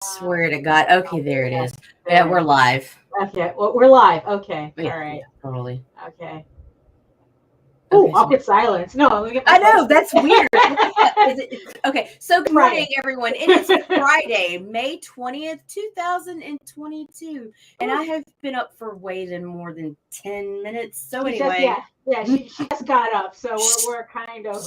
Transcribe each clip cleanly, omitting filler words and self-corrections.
Swear to God. Okay, there it is. Yeah, we're live. Okay, well, we're live. Okay, Yeah, all right. yeah, totally. Okay. Oh, Okay, so awkward silence. No, let me get my I know, phone. that's weird. Okay, so good morning, Friday. everyone. It is Friday, May 20th, 2022. And I have been up for way more than 10 minutes. So She anyway. she just got up, so we're kind of.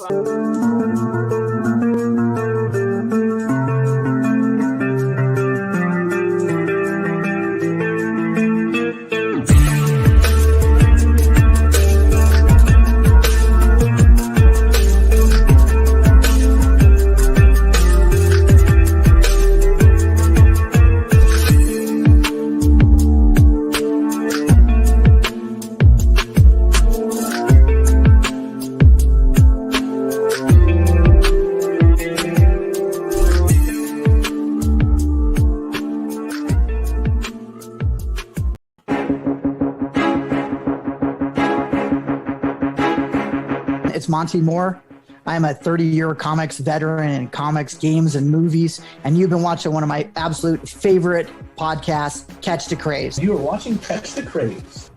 It's Monty Moore. I'm a 30-year comics veteran in comics, games, and movies, and you've been watching one of my absolute favorite podcasts, Catch the Craze. You are watching Catch the Craze.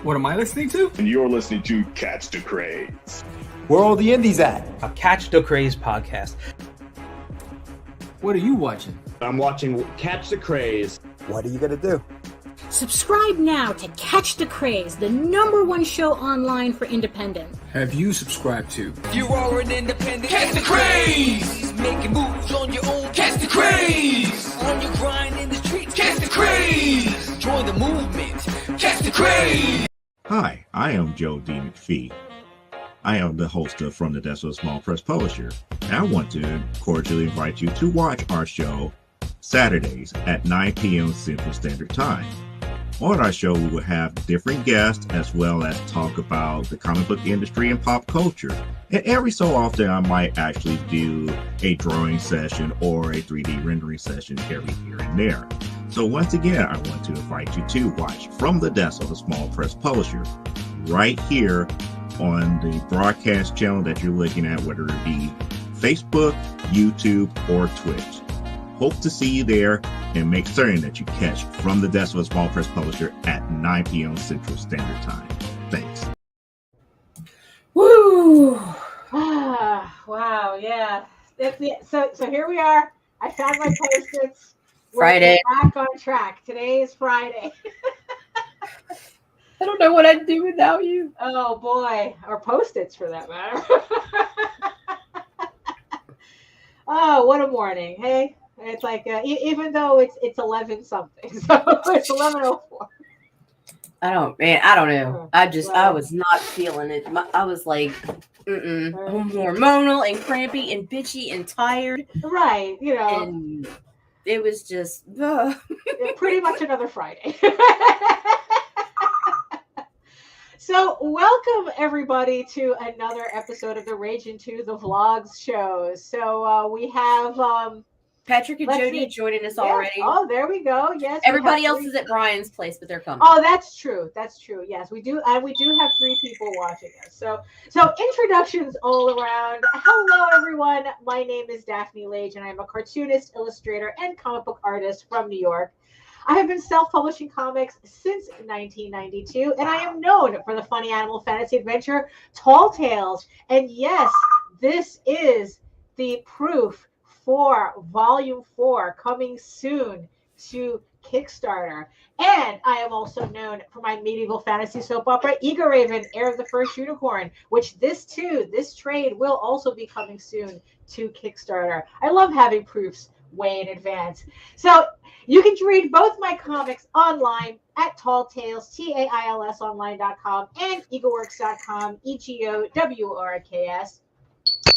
What am I listening to? And you're listening to Catch the Craze. Where are all the indies at? A Catch the Craze podcast. What are you watching? I'm watching Catch the Craze. What are you going to do? Subscribe now to Catch the Craze, the #1 show online for independent. Have you subscribed to? You are an independent. Catch the craze. Making moves on your own. Catch the craze. On your grind in the streets. Catch the craze. Join the movement. Catch the craze. Hi, I am Joe D. McPhee. I am the host of From the Desk of a Small Press Publisher, and I want to cordially invite you to watch our show Saturdays at 9 p.m. Central Standard Time. On our show, we will have different guests as well as talk about the comic book industry and pop culture. And every so often, I might actually do a drawing session or a 3D rendering session every here and there. So once again, I want to invite you to watch From the Desk of a Small Press Publisher right here on the broadcast channel that you're looking at, whether it be Facebook, YouTube, or Twitch. Hope to see you there, and make certain that you catch From the Desk of a Small Press Publisher at 9 p.m. Central Standard Time. Thanks. Woo! Wow, yeah. So here we are. I found my post-its. Friday. We're back on track. Today is Friday. I don't know what I'd do without you. Oh boy, or post-its for that matter. Oh, what a morning! Hey, it's like even though it's 11 something, so it's 11:04. I don't know. I was not feeling it. I was like, hormonal and crampy and bitchy and tired. Right, And it was just pretty much another Friday. So welcome everybody to another episode of the Ragin 2 the Vlogs shows. So we have Patrick and Jody joining us already. Oh, there we go. Yes. Everybody else is at Brian's place, but they're coming. Oh, that's true. That's true. Yes, we do. And we do have 3 people watching us. So introductions all around. Hello, everyone. My name is Daphne Lage, and I'm a cartoonist, illustrator, and comic book artist from New York. I have been self-publishing comics since 1992, and I am known for the funny animal fantasy adventure Tall Tales. And yes, this is the proof for Volume 4 coming soon to Kickstarter. And I am also known for my medieval fantasy soap opera, Eager Raven, Heir of the First Unicorn, which this trade will also be coming soon to Kickstarter. I love having proofs way in advance. So you can read both my comics online at Tall Tales, TAILSonline.com, and egoworks.com, EGOWORKS.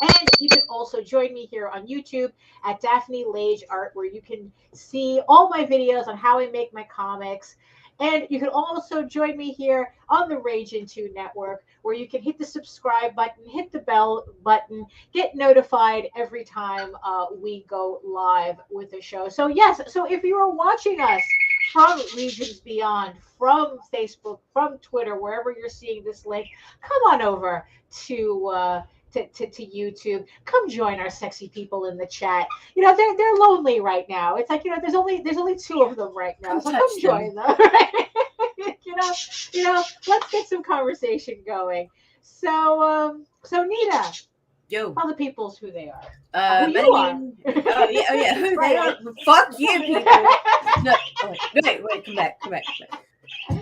And you can also join me here on YouTube at Daphne Lage Art, where you can see all my videos on how I make my comics. And you can also join me here on the Ragin 2 network, where you can hit the subscribe button, hit the bell button, get notified every time we go live with the show. So yes, so if you are watching us from Regions Beyond, from Facebook, from Twitter, wherever you're seeing this link, come on over to to YouTube. Come join our sexy people in the chat. You know, they're lonely right now. It's like, you know, there's only 2 of them right now. So come join them. Right? you know, let's get some conversation going. So Nita, Yo, tell the peoples who they are. my you are. name. Oh yeah, who they are? Fuck you, people. No, wait, come back.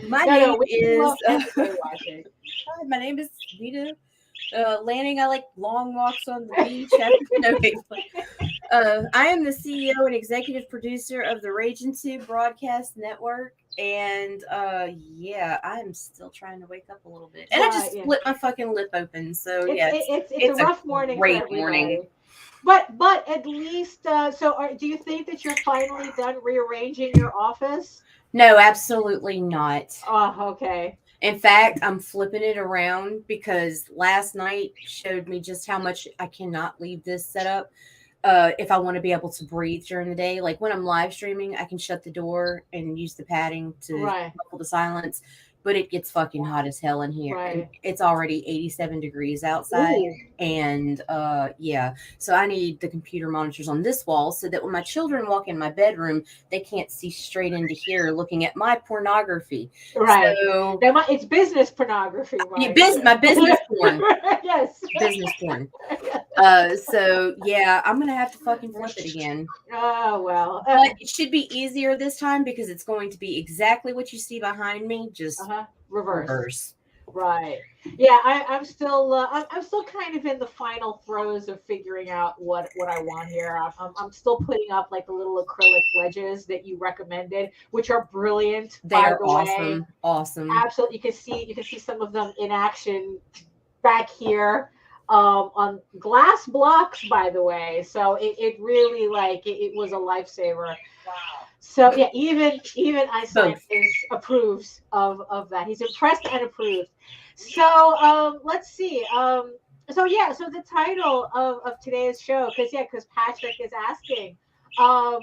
My name is. Hi, my name is Nita. Lanning. I like long walks on the beach. I am the CEO and executive producer of the Ragin 2 broadcast network, and yeah, I'm still trying to wake up a little bit, and I just split my fucking lip open. So it's a rough morning. Great morning. But at least, do you think that you're finally done rearranging your office? No, absolutely not. Oh, okay. In fact, I'm flipping it around because last night showed me just how much I cannot leave this setup if I want to be able to breathe during the day. Like when I'm live streaming, I can shut the door and use the padding to muffle the silence. But it gets fucking hot as hell in here. Right. And it's already 87 degrees outside. Ooh. And yeah, so I need the computer monitors on this wall so that when my children walk in my bedroom, they can't see straight into here looking at my pornography. Right. So, it's business pornography. Right? Yeah, my business porn. Yes. Business porn. So yeah, I'm gonna have to fucking flip it again. Oh well. But it should be easier this time because it's going to be exactly what you see behind me, just reverse. Right. Yeah, I'm still kind of in the final throes of figuring out what I want here. I'm still putting up like the little acrylic wedges that you recommended, which are brilliant. They are awesome. Awesome. Absolutely. You can see some of them in action back here. On glass blocks, by the way. So it really it was a lifesaver. Wow. So yeah, even Iceland approves of that. He's impressed and approved. So let's see. So the title of today's show, because Patrick is asking. Oh,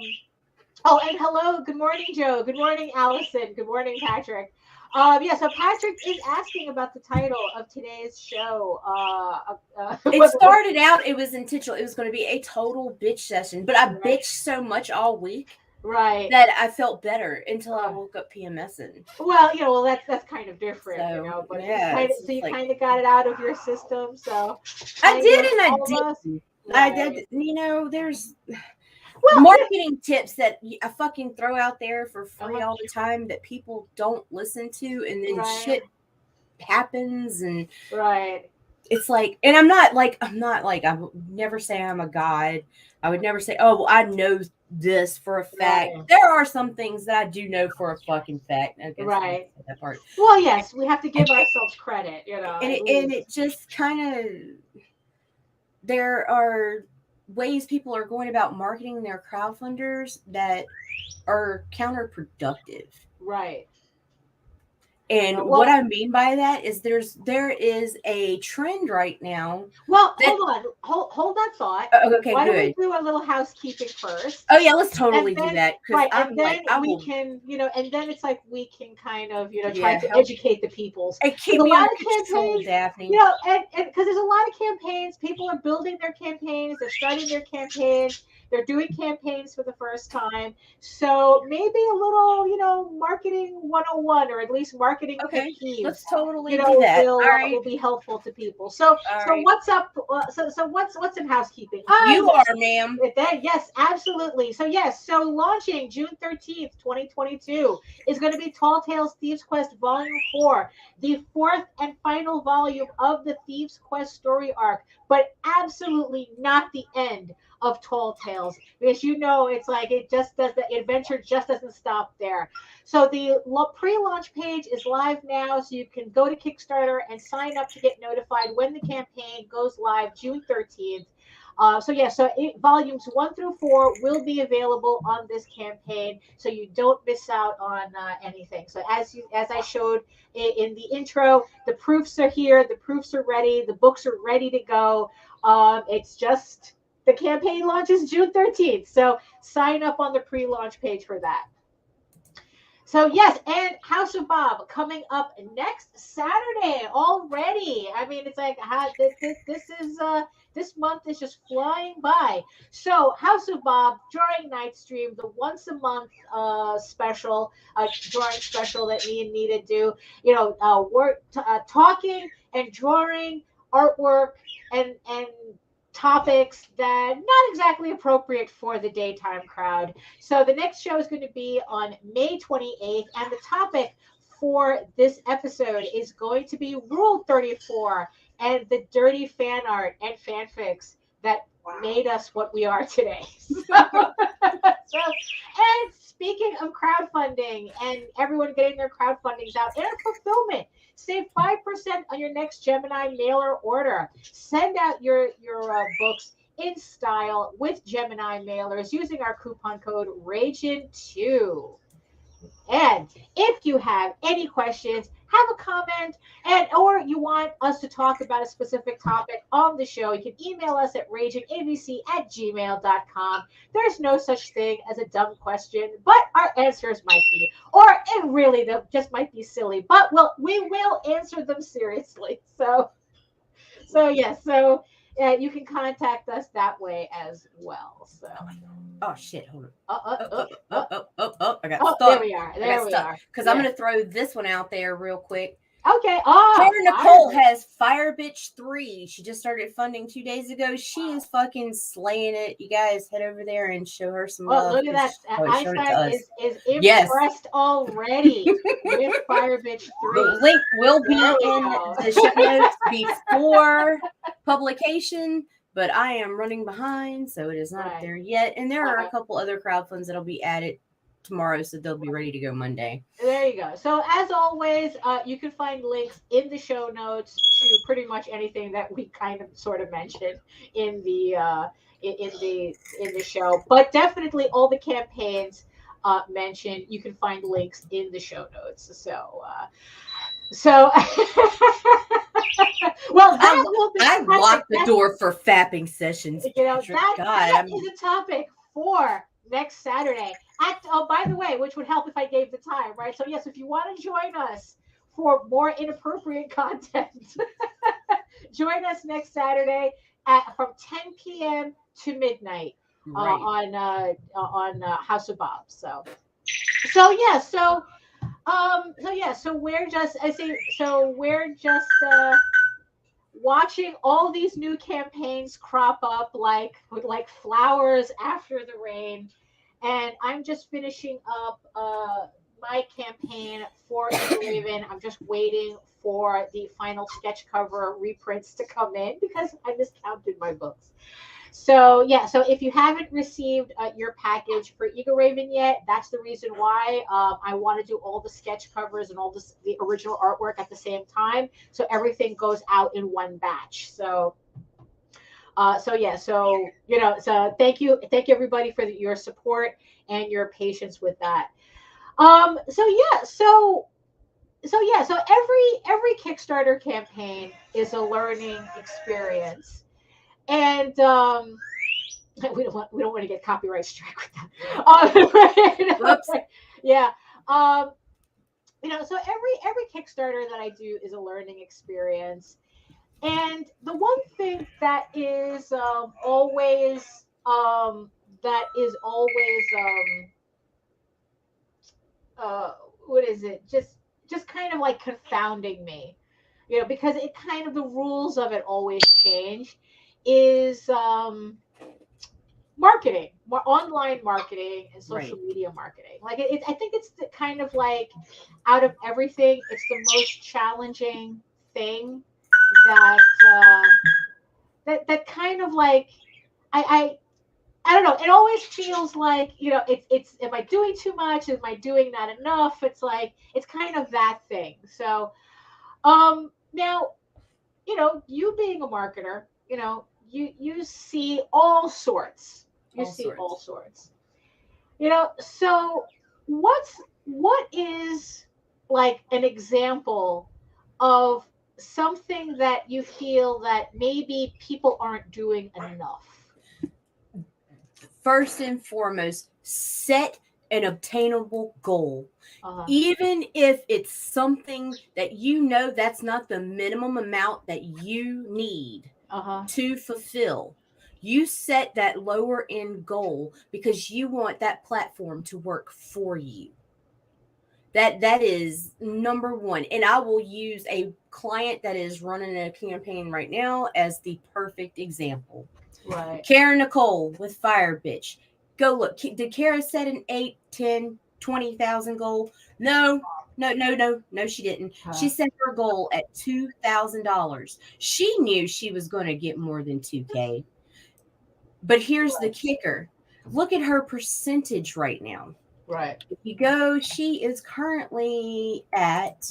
and hello, good morning, Joe. Good morning, Allison. Good morning, Patrick. So Patrick is asking about the title of today's show. It started out, it was intentional. It was going to be a total bitch session, but I bitched so much all week, that I felt better until I woke up PMSing. Well, that's kind of different, But yeah, you kind of got it out of your system. So I did, and I did. There's. Marketing tips that I fucking throw out there for free all the time that people don't listen to, and then shit happens, and it's like, and I'm not like I would never say I'm a god. I would never say, oh, well, I know this for a fact. There are some things that I do know for a fucking fact. I guess that part. Well, yes, we have to give ourselves credit, and it just kind of, there are ways people are going about marketing their crowdfunders that are counterproductive. Right. And what I mean by that is there is a trend right now. Well, hold that thought. Okay, Why good. don't we do a little housekeeping first? Oh yeah, let's totally do that. And then it's like we can kind of try to educate the peoples. And keep me on control, Daphne. And because there's a lot of campaigns, people are building their campaigns, they're starting their campaigns. They're doing campaigns for the first time. So maybe a little, marketing 101, or at least marketing. Okay, let's totally do that. Will be helpful to people. So what's up? So what's in housekeeping? You are, ma'am. Yes, absolutely. So so launching June 13th, 2022 is going to be Tall Tales Thieves Quest Volume 4, the 4th and final volume of the Thieves Quest story arc, but absolutely not the end of Tall Tales, because it's like the adventure just doesn't stop there. So the pre-launch page is live now, so you can go to Kickstarter and sign up to get notified when the campaign goes live June 13th. Volumes 1 through 4 will be available on this campaign, so you don't miss out on anything. So as I showed in the intro, the proofs are here, the proofs are ready, the books are ready to go. It's just the campaign launches June 13th, so sign up on the pre-launch page for that. So yes, and House of Bob coming up next Saturday already. I mean, it's like this month is just flying by. So House of Bob drawing night stream, the once a month special, drawing special that me and Nita do. You know, talking and drawing artwork and topics that not exactly appropriate for the daytime crowd. So the next show is going to be on May 28th, and the topic for this episode is going to be Rule 34 and the dirty fan art and fanfics that made us what we are today. And speaking of crowdfunding and everyone getting their crowdfundings out and fulfillment, save 5% on your next Gemini mailer order. Send out your books in style with Gemini mailers using our coupon code RAGIN2. And if you have any questions, have a comment, or you want us to talk about a specific topic on the show, you can email us at raginabc@gmail.com. There's no such thing as a dumb question, but our answers might be, or it really just might be silly, but we will answer them seriously. So you can contact us that way as well. So. Oh shit! Hold on. I got stuck. There we are. Because I'm gonna throw this one out there real quick. Okay. Nicole has Fire Bitch 3. She just started funding 2 days ago. She is fucking slaying it. You guys head over there and show her some love. Look at that. Einstein is impressed already with Fire Bitch 3. The link will be in the show notes before publication, but I am running behind, so it is not up there yet. And there are a couple other crowdfunds that'll be added tomorrow, so they'll be ready to go Monday. There you go. So as always, you can find links in the show notes to pretty much anything that we kind of sort of mentioned in the show, but definitely all the campaigns mentioned, you can find links in the show notes. So well, I locked the door for fapping sessions. You know, that is a topic for next Saturday. By the way, which would help if I gave the time, right? So yes, if you want to join us for more inappropriate content, join us next Saturday from 10 p.m. to midnight on House of Bob. So we're just watching all these new campaigns crop up like flowers after the rain. And I'm just finishing up my campaign for Raven. I'm just waiting for the final sketch cover reprints to come in because I miscounted my books. So if you haven't received your package for Eagle Raven yet, that's the reason why I want to do all the sketch covers and all the original artwork at the same time, so everything goes out in one batch. So thank you everybody for your support and your patience with that. So every Kickstarter campaign is a learning experience, and we don't want to get copyright strike with that. So every Kickstarter that I do is a learning experience. And the one thing that is always just kind of like confounding me, because it kind of, the rules of it always change, is marketing, online marketing and social media marketing. Like I think it's the kind of like, out of everything, it's the most challenging thing that kind of like, I don't know. It always feels like, it's am I doing too much? Am I doing not enough? It's like, it's kind of that thing. So, now, you being a marketer, you see all sorts. All sorts. So what is like an example of something that you feel that maybe people aren't doing enough? First and foremost, set an obtainable goal. Even if it's something that you know that's not the minimum amount that you need to fulfill. You set that lower end goal because you want that platform to work for you. That is number one. And I will use a client that is running a campaign right now as the perfect example. Right. Kara Nicole with Fire Bitch. Go look. Did Kara set an 8, 10, 20,000 goal? No, she didn't. She set her goal at $2,000. She knew she was going to get more than 2K. But here's the kicker. Look at her percentage right now. Right. If you go, she is currently at,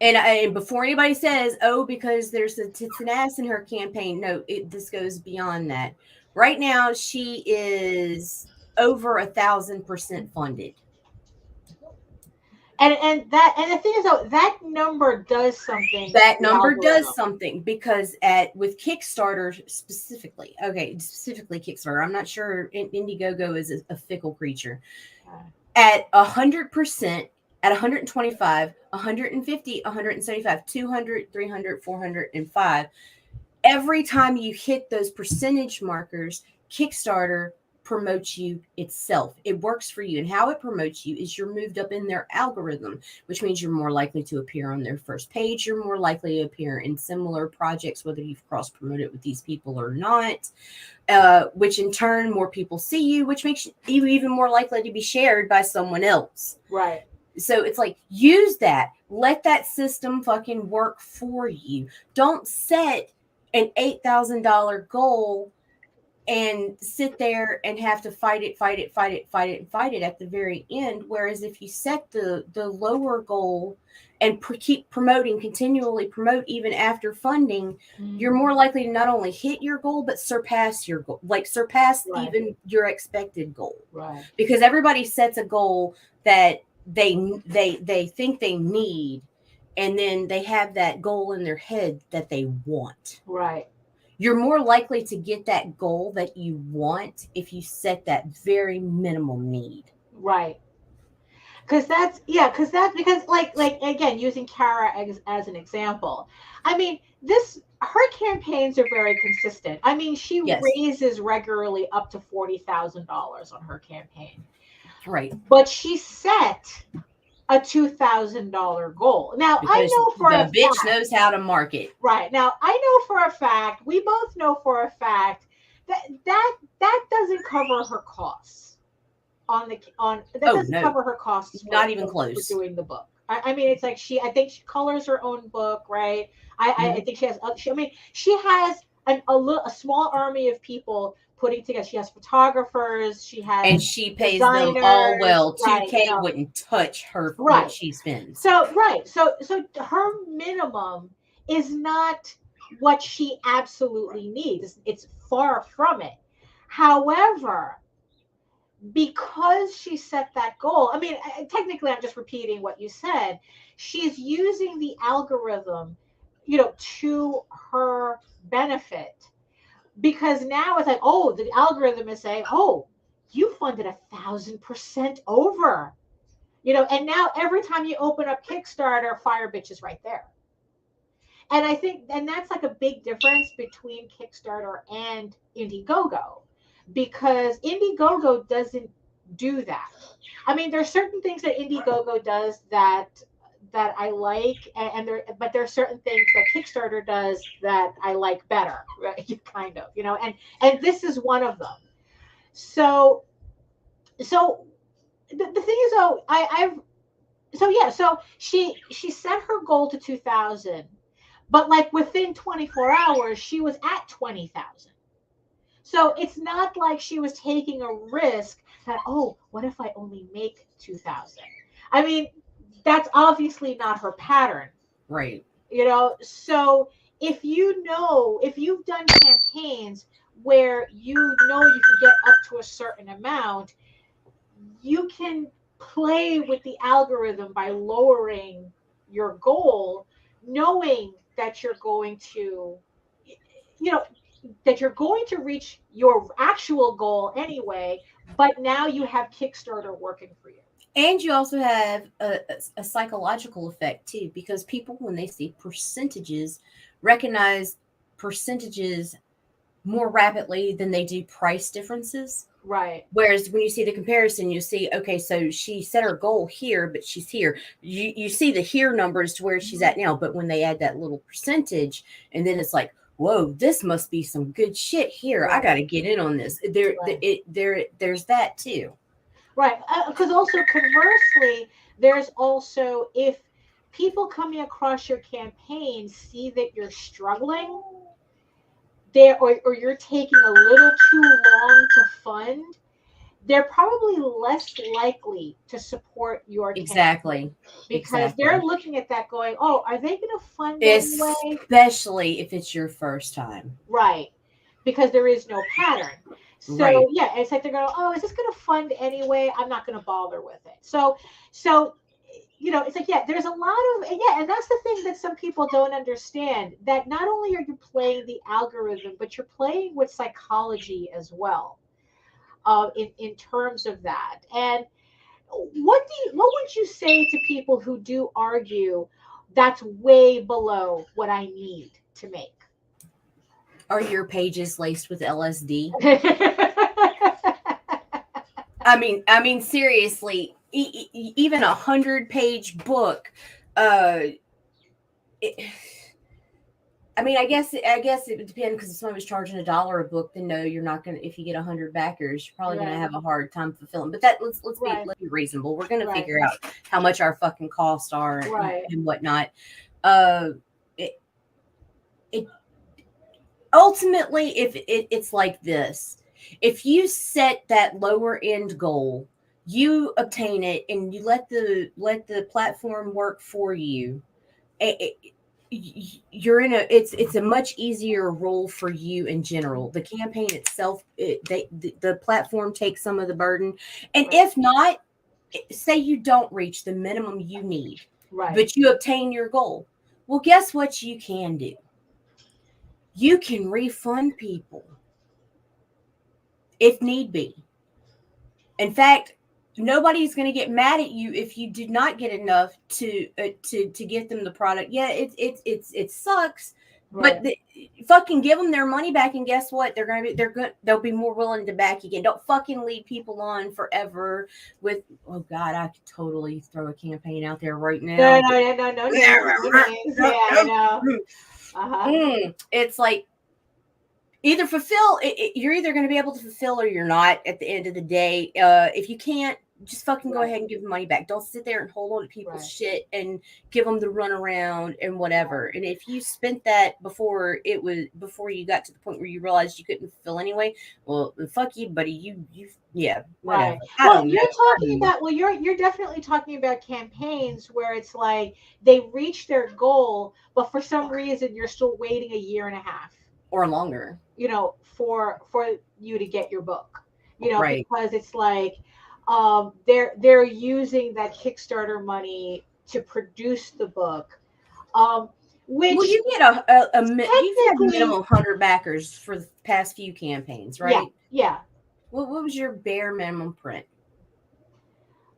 and before anybody says, oh, because there's a tits and ass in her campaign, no, this goes beyond that. Right now, she is over 1,000% funded. And the thing is, though, that number does something. That number does something because with Kickstarter specifically, specifically Kickstarter, I'm not sure Indiegogo is a fickle creature. At 100%, at 125, 150, 175, 200, 300, 400, and 5, every time you hit those percentage markers, Kickstarter promotes you itself. It works for you. And how it promotes you is you're moved up in their algorithm, which means you're more likely to appear on their first page. You're more likely to appear in similar projects, whether you've cross-promoted with these people or not, which in turn, more people see you, which makes you even more likely to be shared by someone else. Right. So it's like, use that. Let that system fucking work for you. Don't set an $8,000 goal and sit there and have to fight it at the very end. Whereas if you set the lower goal and keep promoting, continually promote even after funding, you're more likely to not only hit your goal, but surpass your goal, even your expected goal. Right. Because everybody sets a goal that they think they need, and then they have that goal in their head that they want. Right. You're more likely to get that goal that you want if you set that very minimum need. Right. Because again, using Kara as an example, I mean, her campaigns are very consistent. I mean, she raises regularly up to $40,000 on her campaign. Right. But she set a $2,000 goal. Now, because I know for a fact, the bitch knows how to market. Right. Now, I know for a fact, we both know for a fact that doesn't cover her costs cover her costs. Not even close. For doing the book. I mean, it's like I think she colors her own book, right? I think she has. She has a small army of people putting together. She has photographers. She has, and she pays them all well. 2K wouldn't touch her for what she spends. So her minimum is not what she absolutely needs. It's far from it. However, because she set that goal, I mean, technically, I'm just repeating what you said. She's using the algorithm, to her benefit. Because now it's like, oh, the algorithm is saying, oh, you funded 1,000% over, and now every time you open up Kickstarter, Fire Bitch is right there. And I think, and that's like a big difference between Kickstarter and Indiegogo, because Indiegogo doesn't do that. I mean, there's certain things that Indiegogo does that I like, but there are certain things that Kickstarter does that I like better, right? Kind of, and this is one of them. So the thing is, though, so she set her goal to 2,000, but like within 24 hours, she was at 20,000. So it's not like she was taking a risk that, oh, what if I only make 2,000? I mean, that's obviously not her pattern. Right. So if you've done campaigns where you can get up to a certain amount, you can play with the algorithm by lowering your goal, knowing that you're going to, you're going to reach your actual goal anyway, but now you have Kickstarter working for you. And you also have a psychological effect too, because people, when they see percentages, recognize percentages more rapidly than they do price differences. Right. Whereas when you see the comparison, you see, okay, so she set her goal here, but she's here. You see the here numbers to where she's at now. But when they add that little percentage, and then it's like, whoa, this must be some good shit here. Right. I got to get in on this. There's that too. Right. Because also conversely, there's also, if people coming across your campaign see that you're struggling there, or you're taking a little too long to fund, they're probably less likely to support your campaign. Because they're looking at that going, oh, are they going to fund anyway? Especially if it's your first time. Right. Because there is no pattern. So yeah, it's like they're going, oh, is this going to fund anyway? I'm not going to bother with it. So you know, it's like, yeah, there's a lot of, and that's the thing that some people don't understand, that not only are you playing the algorithm, but you're playing with psychology as well, in terms of that. And what would you say to people who do argue that's way below what I need to make? Are your pages laced with LSD? I mean, seriously, even 100-page book. I mean, I guess it would depend, because if someone was charging $1 a book, then no, you're not gonna. If you get 100 backers, you're probably gonna have a hard time fulfilling. But that let's be reasonable. We're gonna figure out how much our fucking costs are and whatnot. It ultimately, if it's like this, if you set that lower end goal, you obtain it, and you let the platform work for you. You're in it's a much easier role for you in general. The campaign itself, the platform takes some of the burden, and if not, say you don't reach the minimum you need, but you obtain your goal. Well, guess what you can do? You can refund people if need be. In fact, nobody's going to get mad at you if you did not get enough to get them the product. Yeah, it sucks, but fucking give them their money back, and guess what? They'll be more willing to back you again. Don't fucking lead people on forever with, oh God, I could totally throw a campaign out there right now. No. Yeah, I know. It's like, either fulfill. You're either going to be able to fulfill or you're not. At the end of the day, if you can't, just fucking go ahead and give the money back. Don't sit there and hold on to people's shit and give them the runaround and whatever. And if you spent that before you got to the point where you realized you couldn't fulfill anyway, well, fuck you, buddy. You whatever. Well, you're definitely talking about campaigns where it's like they reach their goal, but for some reason you're still waiting a year and a half or longer, you know, for you to get your book, you know, because it's like they're using that Kickstarter money to produce the book, which, well, you get a minimum 100 backers for the past few campaigns, right? Yeah. What was your bare minimum print?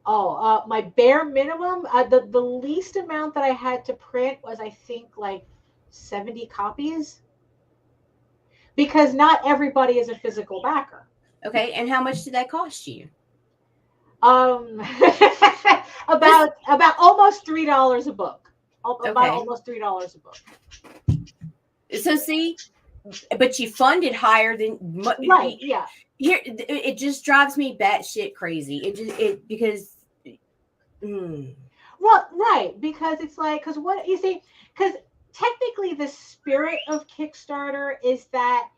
My bare minimum, the least amount that I had to print was, I think, like 70 copies. Because not everybody is a physical backer. Okay, and how much did that cost you? About almost $3 a book. About almost $3 a book. So see, but you funded higher than yeah. Here, it just drives me batshit crazy. Because. Well, because it's like, because what you see, because technically the spirit of Kickstarter is that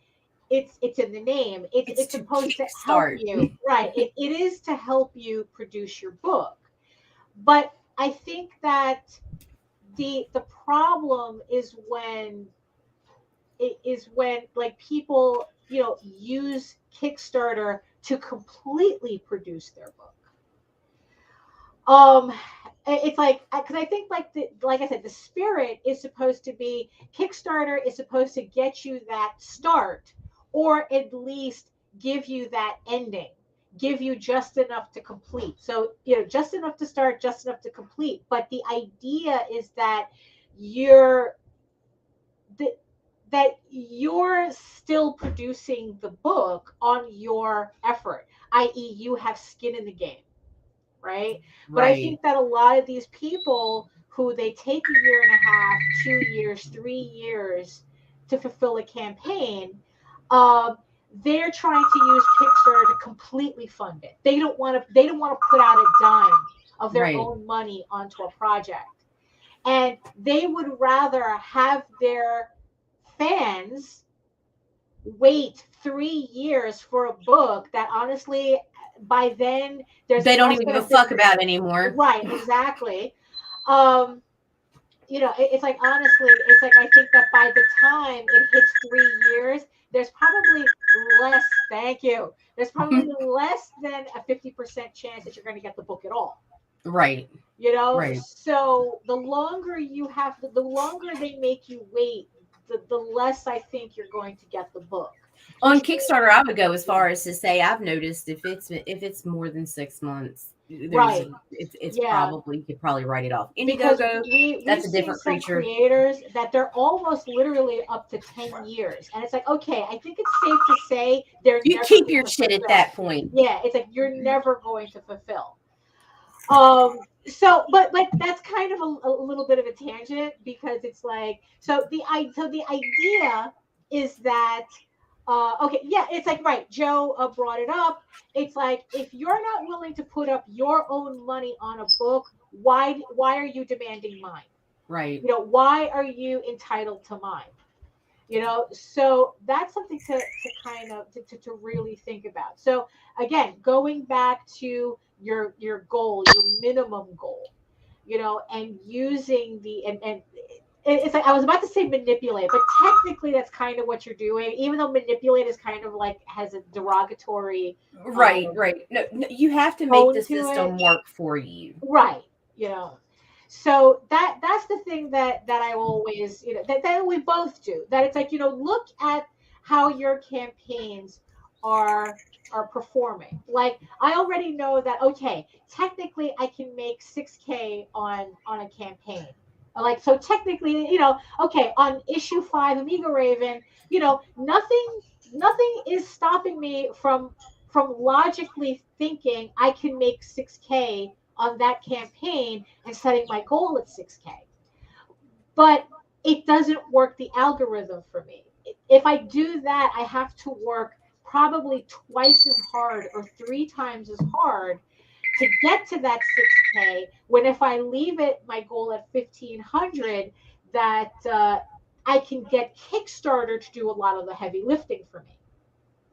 it's in the name. It's supposed to help you. It is to help you produce your book. But I think that the problem is when like people, you know, use Kickstarter to completely produce their book. it's like, because I think like I said, the spirit is supposed to be, Kickstarter is supposed to get you that start, or at least give you that ending, give you just enough to complete. So, just enough to start, just enough to complete. But the idea is that you're still producing the book on your effort, i.e. you have skin in the game, right? But I think that a lot of these people who they take a year and a half, 2 years, 3 years to fulfill a campaign, they're trying to use Kickstarter to completely fund it. They don't want to put out a dime of their own money onto a project. And they would rather have their fans wait 3 years for a book that honestly, by then they don't even give a fuck about anymore. Right, exactly. It's like, honestly, it's like, I think that by the time it hits 3 years, there's probably less, there's probably less than a 50% chance that you're going to get the book at all. Right. So the longer the longer they make you wait, the less I think you're going to get the book. On Kickstarter, I would go as far as to say I've noticed if it's more than 6 months, it's probably, you could probably write it off. Indiegogo, that's a different creature. Creators that they're almost literally up to 10 years, and it's like, okay, I think it's safe to say you keep your shit at that point. Yeah, it's like you're never going to fulfill. So, but that's kind of a little bit of a tangent, because it's like, so the idea is that, it's like, right, Joe brought it up. It's like, if you're not willing to put up your own money on a book, why are you demanding mine? Right. Why are you entitled to mine? So that's something to kind of to really think about. So again, going back to your goal, your minimum goal, and using and it's like, I was about to say manipulate, but technically that's kind of what you're doing, even though manipulate is kind of like, has a derogatory right. No, you have to make the system work for you. Right. So that's the thing that I always, that we both do, that it's like, look at how your campaigns are performing. Like, I already know that, okay, technically I can make 6K on a campaign. Like, so technically, okay, on issue 5 Amigo Raven, nothing is stopping me from logically thinking I can make 6K on that campaign and setting my goal at 6K. But it doesn't work the algorithm for me. If I do that, I have to work probably twice as hard or 3 times as hard to get to that 6K, when if I leave my goal at 1,500, that I can get Kickstarter to do a lot of the heavy lifting for me.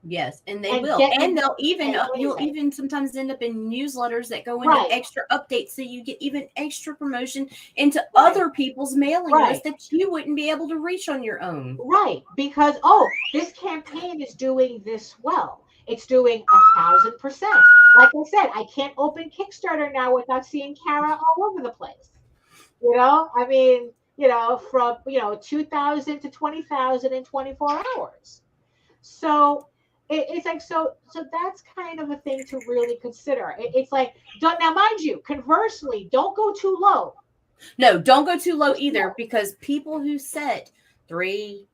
Yes, and they will. And they'll you'll even sometimes end up in newsletters that go into extra updates, so you get even extra promotion into other people's mailing lists that you wouldn't be able to reach on your own. Right, because, this campaign is doing this well. It's doing 1,000%. Like I said, I can't open Kickstarter now without seeing Kara all over the place. I mean, from 2,000 to 20,000 in 24 hours. So it's like, so that's kind of a thing to really consider. It's like, now mind you, conversely, don't go too low. No, don't go too low either, because people who set $300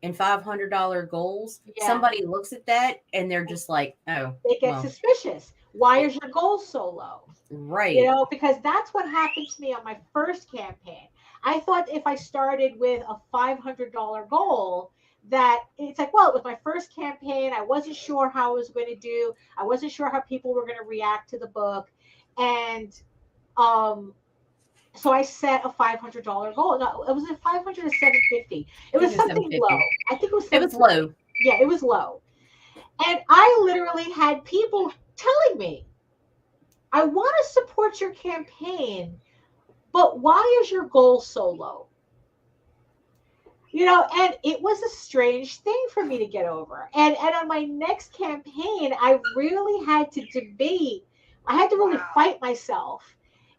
and $500 goals, somebody looks at that and they're just like, oh, they get suspicious. Why is your goal so low? Right. Because that's what happened to me on my first campaign. I thought if I started with a $500 goal, that it's like, well, it was my first campaign. I wasn't sure how I was going to do. I wasn't sure how people were going to react to the book. And so I set a $500 goal. No, it was a $500 or $750. It was something low. I think it was. It was low. Yeah, it was low. And I literally had people telling me, I want to support your campaign, but why is your goal so low? And it was a strange thing for me to get over. And on my next campaign, I really had to debate. I had to really fight myself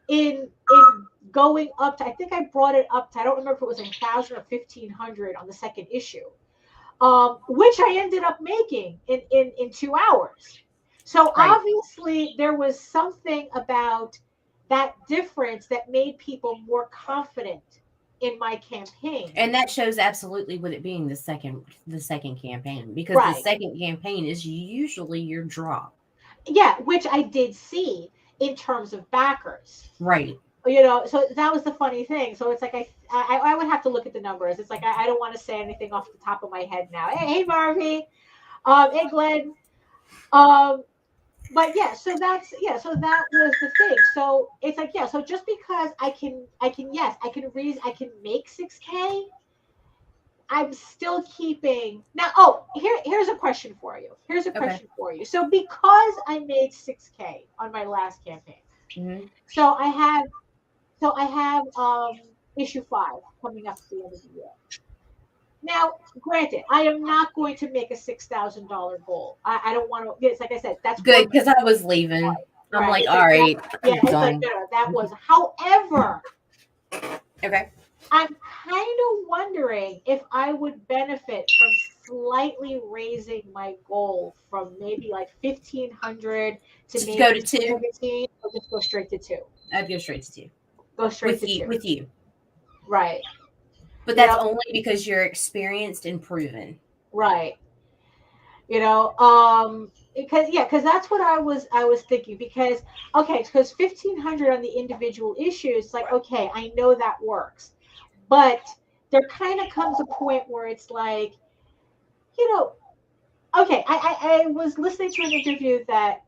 in going up to, I think I brought it up to, I don't remember if it was 1,000 or 1,500 on the second issue, which I ended up making in 2 hours. So obviously there was something about that difference that made people more confident in my campaign. And that shows absolutely with it being the second campaign, because the second campaign is usually your draw. Yeah, which I did see in terms of backers. Right. You know, so that was the funny thing. So it's like I would have to look at the numbers. It's like I don't want to say anything off the top of my head now. Hey Marvy, hey Glenn, but yeah. So that was the thing. So it's like so just because I can make 6K, I'm still keeping now. Oh, here's a question for you. For you. So because I made 6K on my last campaign, so I have issue 5 coming up at the end of the year. Now, granted, I am not going to make a $6,000 goal. I don't want to. It's like I said, that's good because I was leaving. I'm like, all right, yeah, it's like that was. However, okay, I'm kind of wondering if I would benefit from slightly raising my goal from maybe like 1,500 to maybe go to 2, 17, or just go straight to 2. I'd go straight to 2. Go straight to 2 with you, right? But that's only because you're experienced and proven, right? You know, because that's what I was thinking. Because 1,500 on the individual issues, like okay, I know that works, but there kind of comes a point where it's like, you know, okay, I was listening to an interview that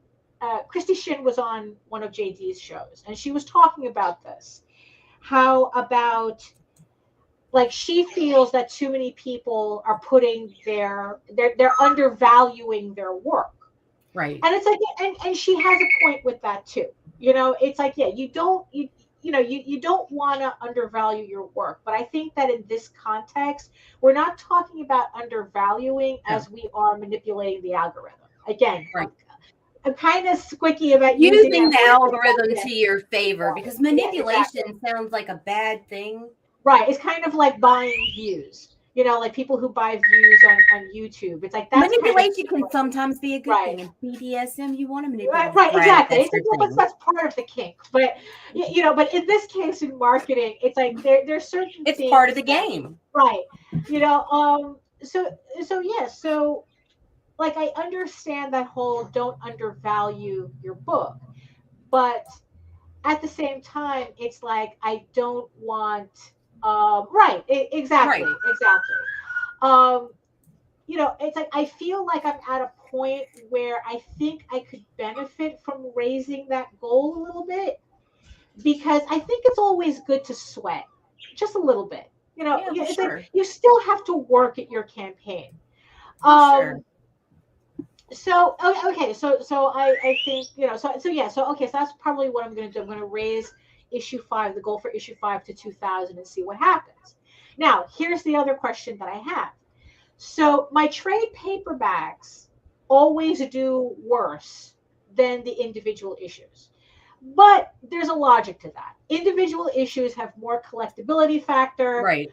Christy Shin was on one of JD's shows, and she was talking about this, how about like she feels that too many people are putting they're undervaluing their work, right? And it's like, and she has a point with that too. You know, it's like you don't want to undervalue your work, but I think that in this context, we're not talking about undervaluing as we are manipulating the algorithm. Again, right. I'm kind of squicky about using the algorithm to your favor, because manipulation sounds like a bad thing. Right. It's kind of like buying views. You know, like people who buy views on YouTube. It's like that's manipulation can sometimes be a good thing. In BDSM, you want to manipulate. Right, exactly. That's part of the kink. But you know, but in this case, in marketing, it's like there's certain. It's part of the game. Right. You know. So like I understand that whole don't undervalue your book, but at the same time, it's like I don't want. Exactly. You know, it's like I feel like I'm at a point where I think I could benefit from raising that goal a little bit, because I think it's always good to sweat just a little bit. You know, it's like you still have to work at your campaign. Sure. So okay, so I think, you know, so that's probably what I'm going to do. I'm going to raise issue 5, the goal for issue 5 to 2,000, and see what happens. Now, here's the other question that I have. So my trade paperbacks always do worse than the individual issues, but there's a logic to that. Individual issues have more collectability factor. Right.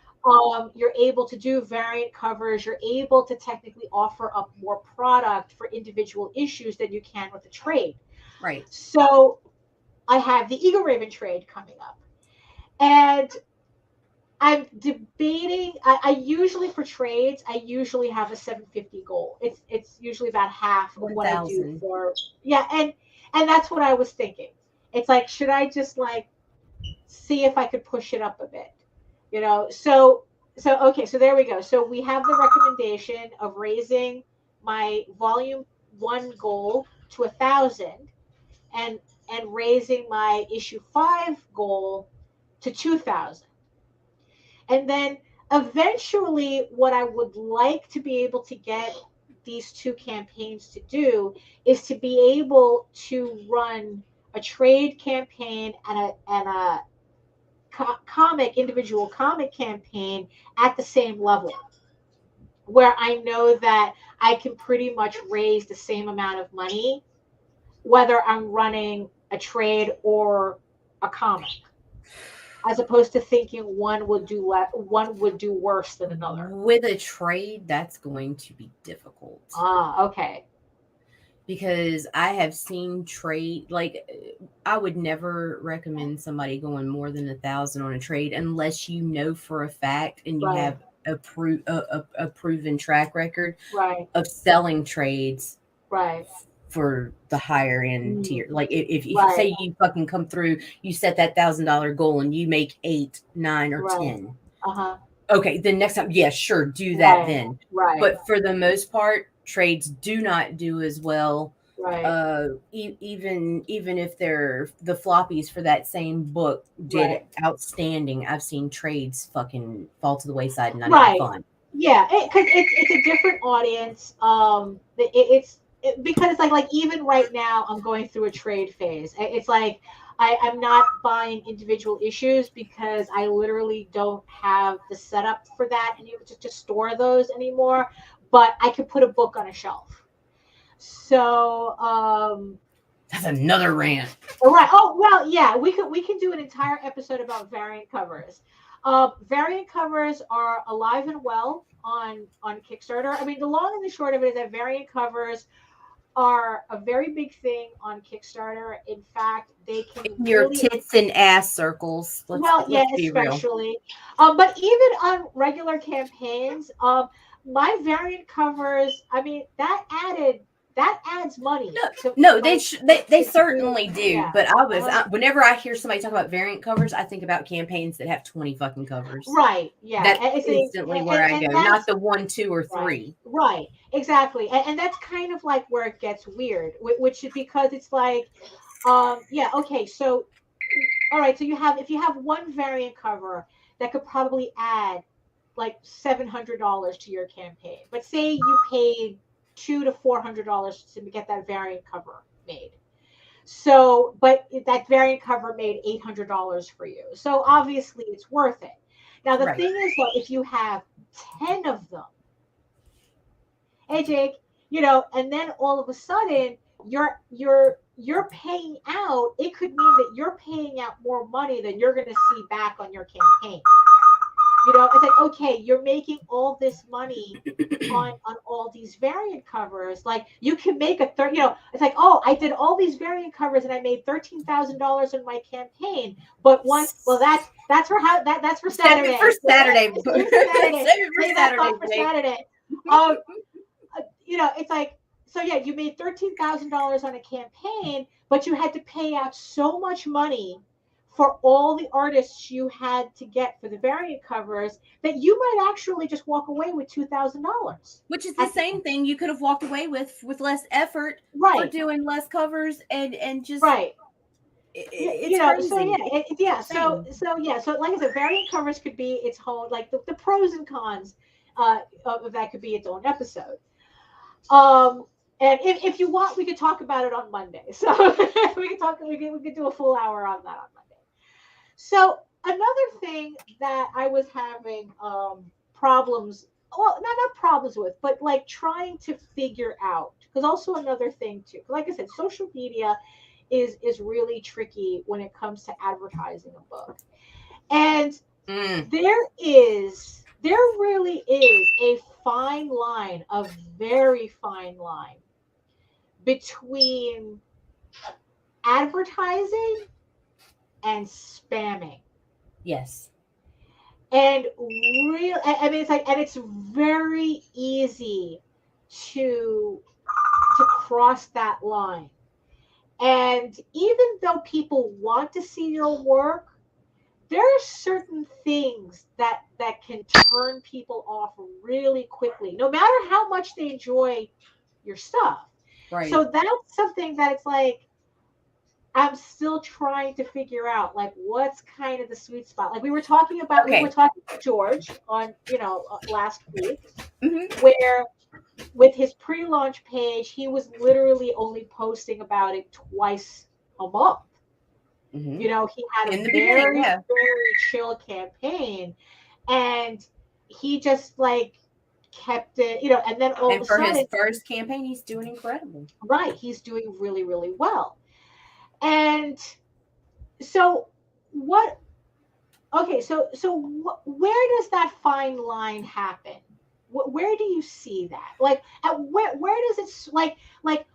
You're able to do variant covers. You're able to technically offer up more product for individual issues than you can with a trade. Right. So I have the Eagle Raven trade coming up, and I'm debating. I usually, for trades, I usually have a 750 goal. It's usually about half of what I do for and that's what I was thinking. It's like, should I just like see if I could push it up a bit, you know? So okay, so there we go. So we have the recommendation of raising my volume 1 goal to 1,000, and raising my issue 5 goal to 2,000. And then eventually what I would like to be able to get these 2 campaigns to do is to be able to run a trade campaign and a individual comic campaign at the same level, where I know that I can pretty much raise the same amount of money whether I'm running a trade or a comic, as opposed to thinking one would do worse than another. With a trade, that's going to be difficult. Okay. Because I have seen trade, like, I would never recommend somebody going more than 1,000 on a trade unless you know for a fact and you have a proven track record of selling trades for the higher end tier. Like if you say you fucking come through, you set that $1,000 goal and you make 8, 9, or 10. Okay, then next time, yeah, sure, do that then. But for the most part, trades do not do as well. Even if they're the floppies for that same book did outstanding, I've seen trades fucking fall to the wayside and not even fun. Yeah, because it's a different audience. Because it's like even right now I'm going through a trade phase. It's like I'm not buying individual issues because I literally don't have the setup for that and to store those anymore. But I could put a book on a shelf. So that's another rant. Right. Oh well, yeah. We can do an entire episode about variant covers. Variant covers are alive and well on Kickstarter. I mean, the long and the short of it is that variant covers are a very big thing on Kickstarter. In fact, they can your tits and ass circles. Let's be especially. But even on regular campaigns, my variant covers, I mean, that adds money. They certainly do. Yeah. But whenever I hear somebody talk about variant covers, I think about campaigns that have 20 fucking covers. Right. Yeah. That's instantly where I go. Not the 1, 2, or 3. Right. Exactly. And that's kind of like where it gets weird, which is because it's like, okay. So, all right. So if you have one variant cover that could probably add like $700 to your campaign, but say you paid $200 to $400 to get that variant cover made. So, but that variant cover made $800 for you. So obviously it's worth it. Now the thing is, though, if you have 10 of them, hey Jake, and then all of a sudden you're paying out. It could mean that you're paying out more money than you're going to see back on your campaign. It's like, okay, you're making all this money on all these variant covers. Like you can make it's like, oh, I did all these variant covers and I made $13,000 in my campaign. But that's for that's for Saturday. For Saturday. Saturday. It's like, so yeah, you made $13,000 on a campaign, but you had to pay out so much money for all the artists you had to get for the variant covers that you might actually just walk away with $2,000. Which is the same thing you could have walked away with less effort, or doing less covers and just It's crazy. So like I said, variant covers could be its whole, like the pros and cons of that could be its own episode. And if you want, we could talk about it on Monday. So we could do a full hour on that on Monday. So another thing that I was having problems, well, not problems with, but like trying to figure out, because also another thing too, like I said, social media is really tricky when it comes to advertising a book. And there really is a fine line, a very fine line between advertising and spamming. Yes. And it's very easy to cross that line. And even though people want to see your work, there are certain things that can turn people off really quickly, no matter how much they enjoy your stuff. Right. So that's something that it's like, I'm still trying to figure out, like, what's kind of the sweet spot. Like we were talking about, we were talking to George on, last week, where with his pre-launch page, he was literally only posting about it twice a month. Mm-hmm. He had a very chill campaign, and he just like kept it, and then all of a sudden, his first campaign, he's doing incredible. Right, he's doing really, really well. And so what? Okay, so where does that fine line happen? Where do you see that? Like, where does it like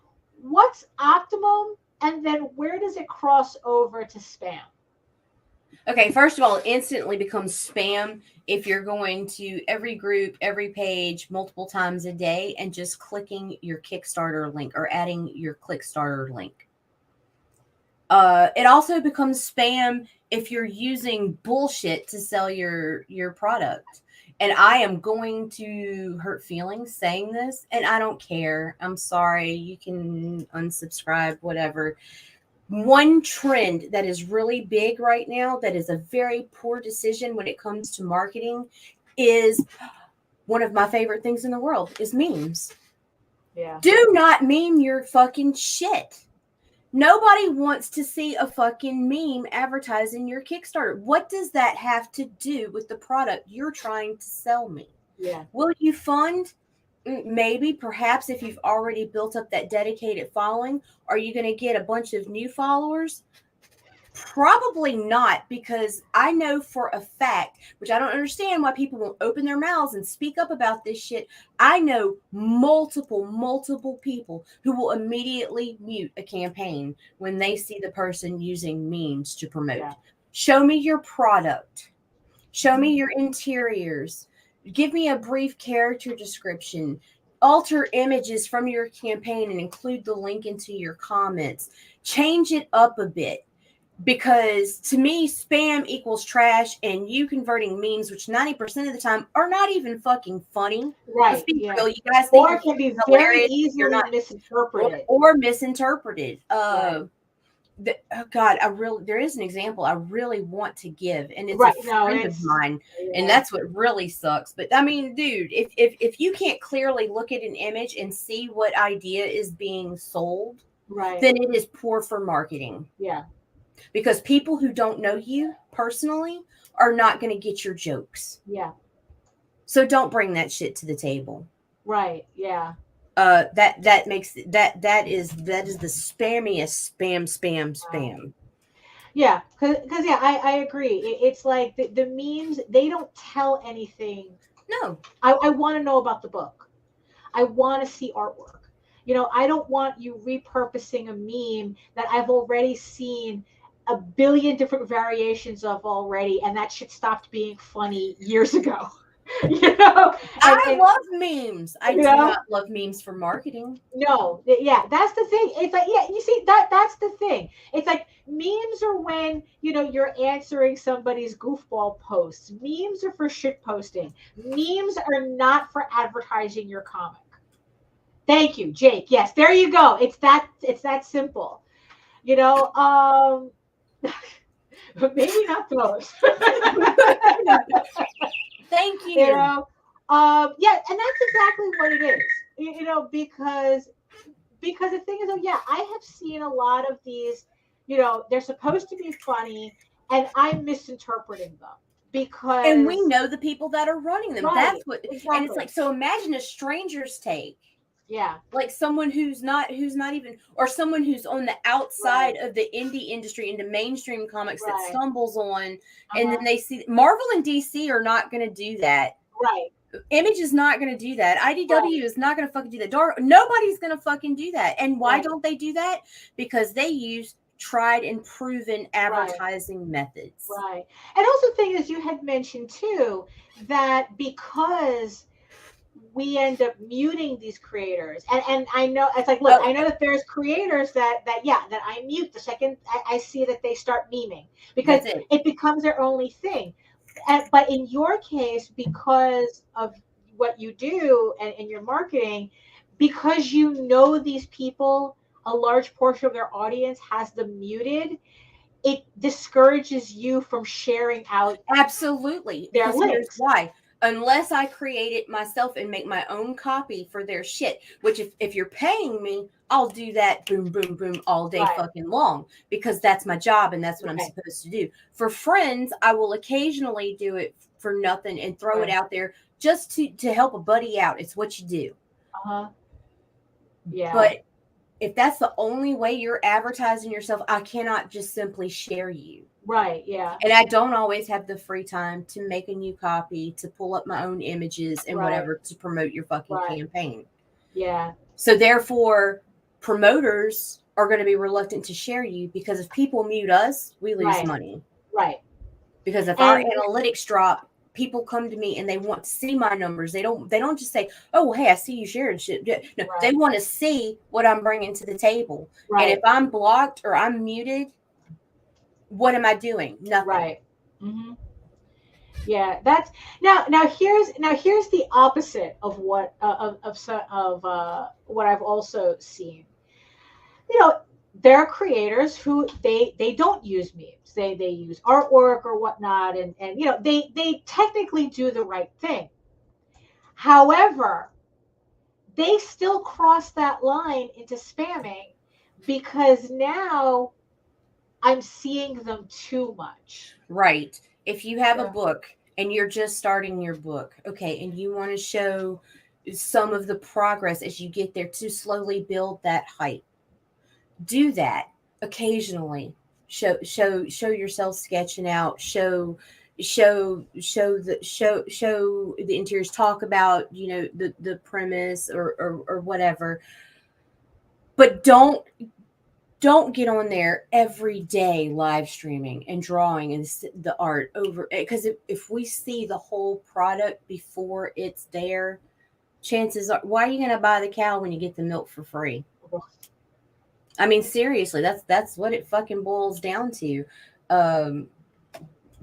what's optimum, and then where does it cross over to spam? Okay, first of all, it instantly becomes spam if you're going to every group, every page, multiple times a day and just clicking your Kickstarter link or adding your Kickstarter link. It also becomes spam if you're using bullshit to sell your product. And I am going to hurt feelings saying this, and I don't care. I'm sorry. You can unsubscribe, whatever. One trend that is really big right now that is a very poor decision when it comes to marketing is one of my favorite things in the world is memes. Yeah. Do not meme your fucking shit. Nobody wants to see a fucking meme advertising your Kickstarter. What does that have to do with the product you're trying to sell me? Yeah. Will you fund? Maybe, perhaps, if you've already built up that dedicated following. Are you going to get a bunch of new followers? Probably not, because I know for a fact, which I don't understand why people won't open their mouths and speak up about this shit. I know multiple people who will immediately mute a campaign when they see the person using memes to promote. Yeah. Show me your product. Show me your interiors. Give me a brief character description. Alter images from your campaign and include the link into your comments. Change it up a bit. Because to me, spam equals trash, and you converting memes, which 90% of the time are not even fucking funny. Right. Let's be real. You guys think or can be very easily not misinterpreted. Or misinterpreted. Right. God, there is an example I really want to give, and it's right. a friend of mine, and that's what really sucks. But I mean, dude, if you can't clearly look at an image and see what idea is being sold, right, then it is poor for marketing. Yeah. Because people who don't know you personally are not going to get your jokes. Yeah. So don't bring that shit to the table. Right. Yeah. That makes that is the spammiest spam. Yeah, because yeah, I agree. It's like the memes, they don't tell anything. No. I want to know about the book. I want to see artwork. You know, I don't want you repurposing a meme that I've already seen a billion different variations of already, and that shit stopped being funny years ago. You know, I love memes. I do not love memes for marketing. No, yeah, that's the thing. It's like, yeah, you see that's the thing. It's like memes are when, you know, you're answering somebody's goofball posts. Memes are for shit posting. Memes are not for advertising your comic. Thank you, Jake. Yes, there you go. It's that simple. You know, maybe not those. Thank you. You know, yeah, and that's exactly what it is. You know, because the thing is, yeah, I have seen a lot of these. You know, they're supposed to be funny, and I'm misinterpreting them because. And we know the people that are running them. Right, that's what. exactly. And it's like, so imagine a stranger's take. Yeah. Like someone who's not even, or someone who's on the outside of the indie industry into mainstream comics that stumbles on, and then they see Marvel and DC are not going to do that. Right. Image is not going to do that. IDW is not going to fucking do that. Nobody's going to fucking do that. And why don't they do that? Because they use tried and proven advertising methods. Right. And also the thing is, you had mentioned too, that because we end up muting these creators, and I know it's like, look, I know that there's creators that I mute the second I see that they start memeing, because it becomes their only thing. But in your case, because of what you do and in your marketing, because you know these people, a large portion of their audience has them muted, it discourages you from sharing out. Absolutely. Their links. Here's why. Unless I create it myself and make my own copy for their shit, which if you're paying me, I'll do that boom, boom, boom all day fucking long, because that's my job and that's what I'm supposed to do. For friends, I will occasionally do it for nothing and throw it out there just to help a buddy out. It's what you do. Uh-huh. Yeah. But if that's the only way you're advertising yourself, I cannot just simply share you. Right. Yeah. And I don't always have the free time to make a new copy, to pull up my own images and whatever to promote your fucking campaign. Yeah. So therefore, promoters are going to be reluctant to share you, because if people mute us, we lose money. Right. Because if our analytics drop, people come to me and they want to see my numbers. They don't just say, "Oh, hey, I see you sharing shit." No, they want to see what I'm bringing to the table. And if I'm blocked or I'm muted, what am I doing? Nothing. Right. Mm-hmm. Yeah, that's now here's the opposite of what what I've also seen. You know, there are creators who they don't use memes. They use artwork or whatnot, and you know, they technically do the right thing. However, they still cross that line into spamming, because now I'm seeing them too much. Right. If you have a book and you're just starting your book, okay, and you want to show some of the progress as you get there to slowly build that hype, do that occasionally. Show yourself sketching out. Show the interiors. Talk about, you know, the premise or whatever. But don't get on there every day live streaming and drawing and the art over, because if we see the whole product before it's there, chances are, why are you going to buy the cow when you get the milk for free? I mean, seriously, that's what it fucking boils down to. Do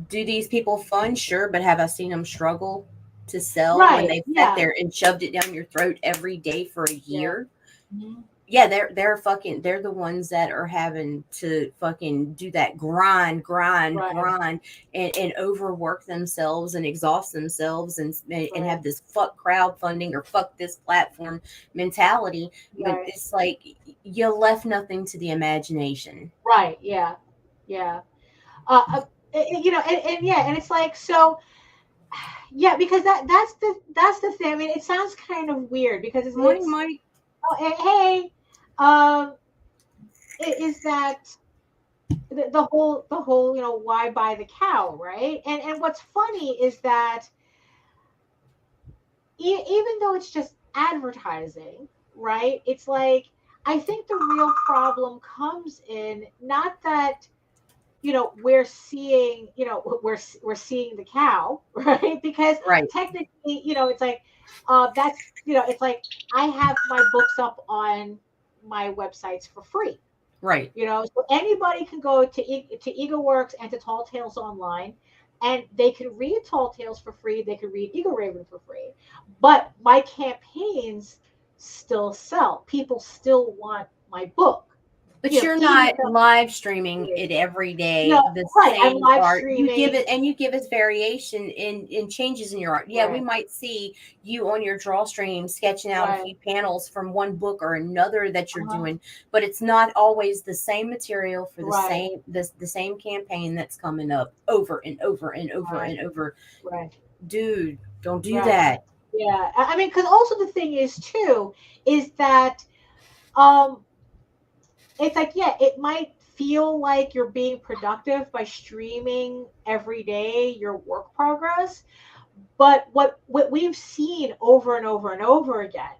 these people fund? Sure, but have I seen them struggle to sell when they sat there and shoved it down your throat every day for a year? Mm-hmm. Yeah, they're the ones that are having to fucking do that grind and overwork themselves and exhaust themselves and have this fuck crowdfunding or fuck this platform mentality. But it's like you left nothing to the imagination. Right. Yeah. Yeah. You know, and it's like, so yeah, because that's the thing. I mean, it sounds kind of weird because it's morning, Mike. Oh, hey, is that the whole, you know, why buy the cow, right? And what's funny is that even though it's just advertising, right? It's like, I think the real problem comes in not that, you know, we're seeing the cow, right? Because technically, you know, it's like, that's, you know, it's like I have my books up on my websites for free, right? You know, so anybody can go to EgoWorks and to Tall Tales Online, and they can read Tall Tales for free. They can read Ego Raven for free, but my campaigns still sell. People still want my book. But you're not live streaming it every day. No, the right. same I'm live art. streaming. You give us variation in changes in your art. Yeah, we might see you on your draw stream sketching out a few panels from one book or another that you're doing, but it's not always the same material for the same campaign that's coming up over and over and over and over. Right. Dude, don't do that. Yeah. I mean, because also the thing is too, is that it's like, yeah, it might feel like you're being productive by streaming every day your work progress. But what we've seen over and over and over again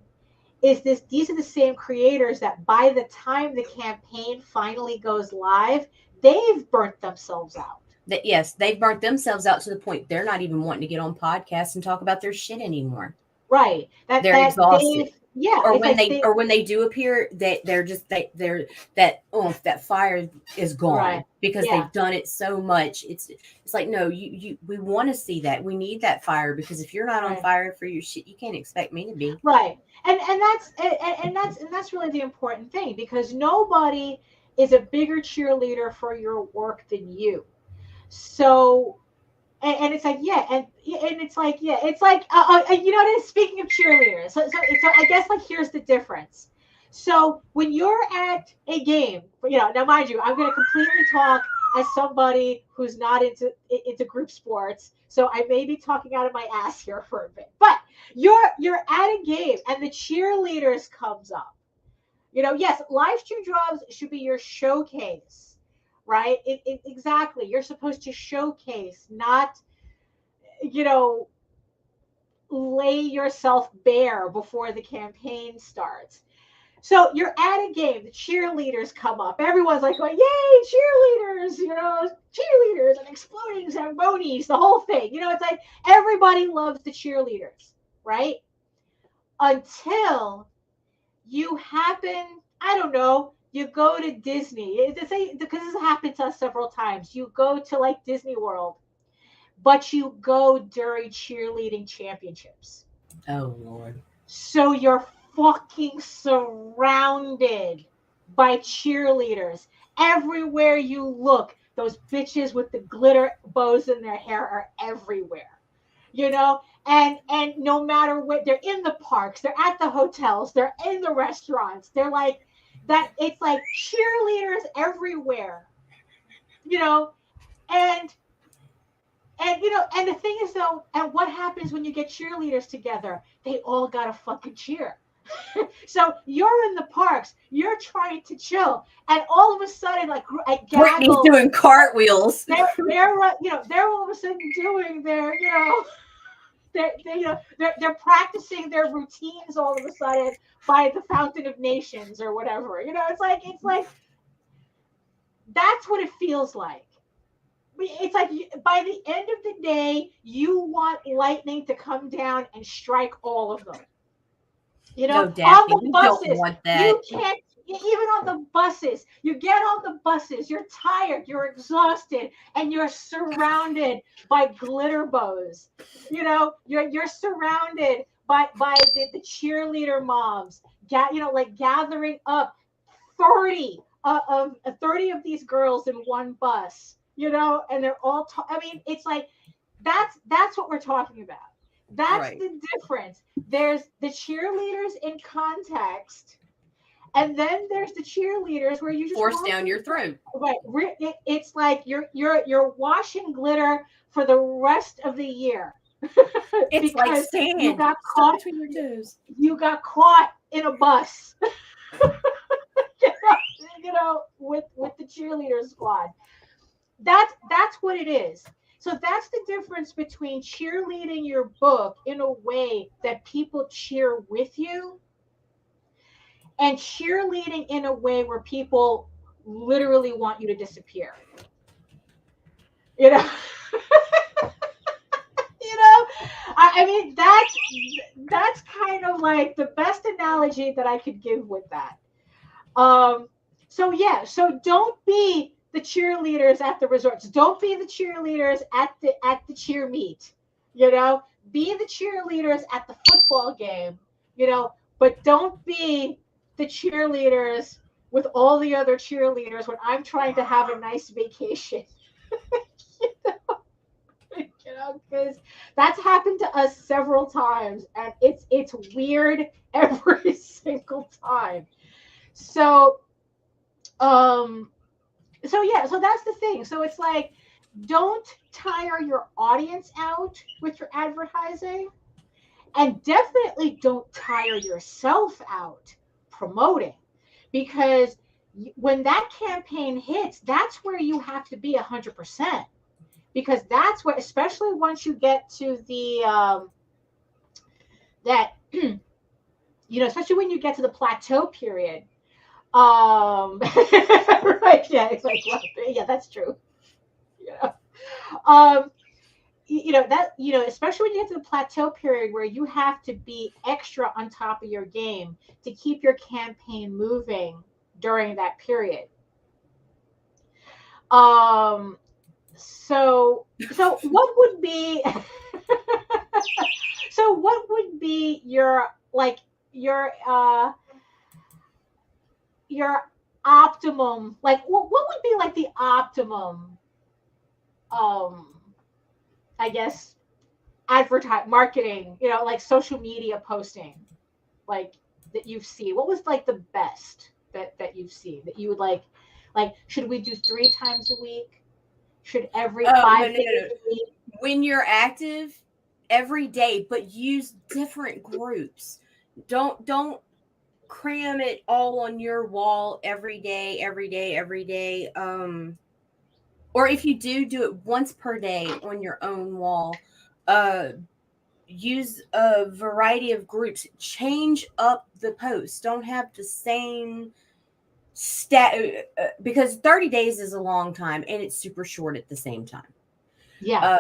is these are the same creators that by the time the campaign finally goes live, they've burnt themselves out. Yes, they've burnt themselves out to the point they're not even wanting to get on podcasts and talk about their shit anymore. Right. They're exhausted. Yeah. Or when they do appear, that fire is gone because they've done it so much. It's like, no, we want to see that. We need that fire, because if you're not on fire for your shit, you can't expect me to be. Right. And that's really the important thing, because nobody is a bigger cheerleader for your work than you. So, and it's like, and it's like, it's like, you know what? Speaking of cheerleaders, so I guess, like, here's the difference. So when you're at a game, you know, now mind you, I'm going to completely talk as somebody who's not into group sports, so I may be talking out of my ass here for a bit. But you're at a game and the cheerleaders comes up. You know, yes, live stream draws should be your showcase. right? Exactly. You're supposed to showcase, not, lay yourself bare before the campaign starts. So you're at a game, the cheerleaders come up. Everyone's like, yay, cheerleaders, cheerleaders and exploding Zambonis, the whole thing. It's like everybody loves the cheerleaders, right? Until you happen, I don't know, you go to Disney. Because this happened to us several times. You go to like Disney World, but you go during cheerleading championships. Oh, Lord. So you're fucking surrounded by cheerleaders. Everywhere you look, those bitches with the glitter bows in their hair are everywhere. And no matter what, they're in the parks, they're at the hotels, they're in the restaurants. They're like that. It's like cheerleaders everywhere, and the thing is though, and what happens when you get cheerleaders together? They all gotta fucking cheer. So you're in the parks, you're trying to chill, and all of a sudden, like a Brittany's doing cartwheels. They're all of a sudden doing their, they're practicing their routines all of a sudden by the Fountain of Nations or whatever. It's like that's what it feels like. It's like by the end of the day, you want lightning to come down and strike all of them. No, Daphne, on the buses, don't want that. you can't. Even on the buses, you get on the buses, you're tired, you're exhausted, and you're surrounded by glitter bows. You're surrounded by the cheerleader moms. Gathering up 30 of these girls in one bus. And they're all. It's like that's what we're talking about. That's right. The difference. There's the cheerleaders in context, and then there's the cheerleaders where you just force down your throat. Right. It's like you're washing glitter for the rest of the year. It's like sand. You got caught between your toes. You got caught in a bus. With the cheerleader squad. That's what it is. So that's the difference between cheerleading your book in a way that people cheer with you and cheerleading in a way where people literally want you to disappear. That's kind of like the best analogy that I could give with that. So don't be the cheerleaders at the resorts. Don't be the cheerleaders at the cheer meet. Be the cheerleaders at the football game. But don't be the cheerleaders with all the other cheerleaders when I'm trying to have a nice vacation. Because that's happened to us several times, and it's weird every single time. So that's the thing. So it's like, don't tire your audience out with your advertising, and definitely don't tire yourself out promoting, because when that campaign hits, that's where you have to be 100%, because that's where, especially once you get to the especially when you get to the plateau period. Right, yeah, it's like, yeah, that's true. Especially when you get to the plateau period where you have to be extra on top of your game to keep your campaign moving during that period. So what would be your optimum, like what would be like the optimum I guess marketing, like social media posting, like that you've seen? What was like the best that you've seen that you would like should we do 3 times a week? Should every 5 days a week? When you're active, every day, but use different groups. Don't cram it all on your wall every day. or if you do it once per day on your own wall. Use a variety of groups. Change up the posts. Don't have the same stat because 30 days is a long time and it's super short at the same time. Yeah.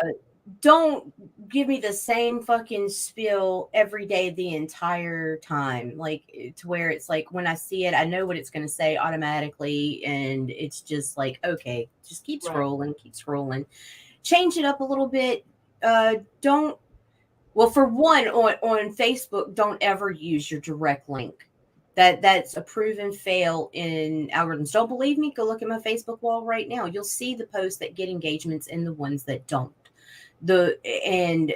Don't give me the same fucking spiel every day the entire time, like to where it's like when I see it, I know what it's going to say automatically, and it's just like, okay, just keep scrolling, keep scrolling. Change it up a little bit. Don't. Well, for one, on Facebook, don't ever use your direct link. That's a proven fail in algorithms. Don't believe me? Go look at my Facebook wall right now. You'll see the posts that get engagements and the ones that don't. And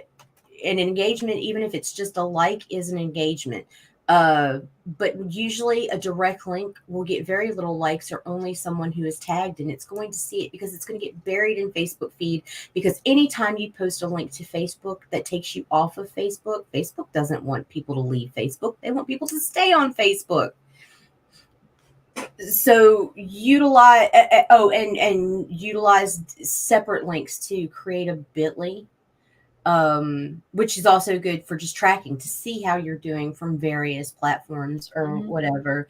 an engagement, even if it's just a like, is an engagement. But usually a direct link will get very little likes or only someone who is tagged, and it's going to see it because it's going to get buried in Facebook feed. Because anytime you post a link to Facebook that takes you off of Facebook, Facebook doesn't want people to leave Facebook. They want people to stay on Facebook. So utilize and utilize separate links to create a bit.ly. Which is also good for just tracking to see how you're doing from various platforms or whatever.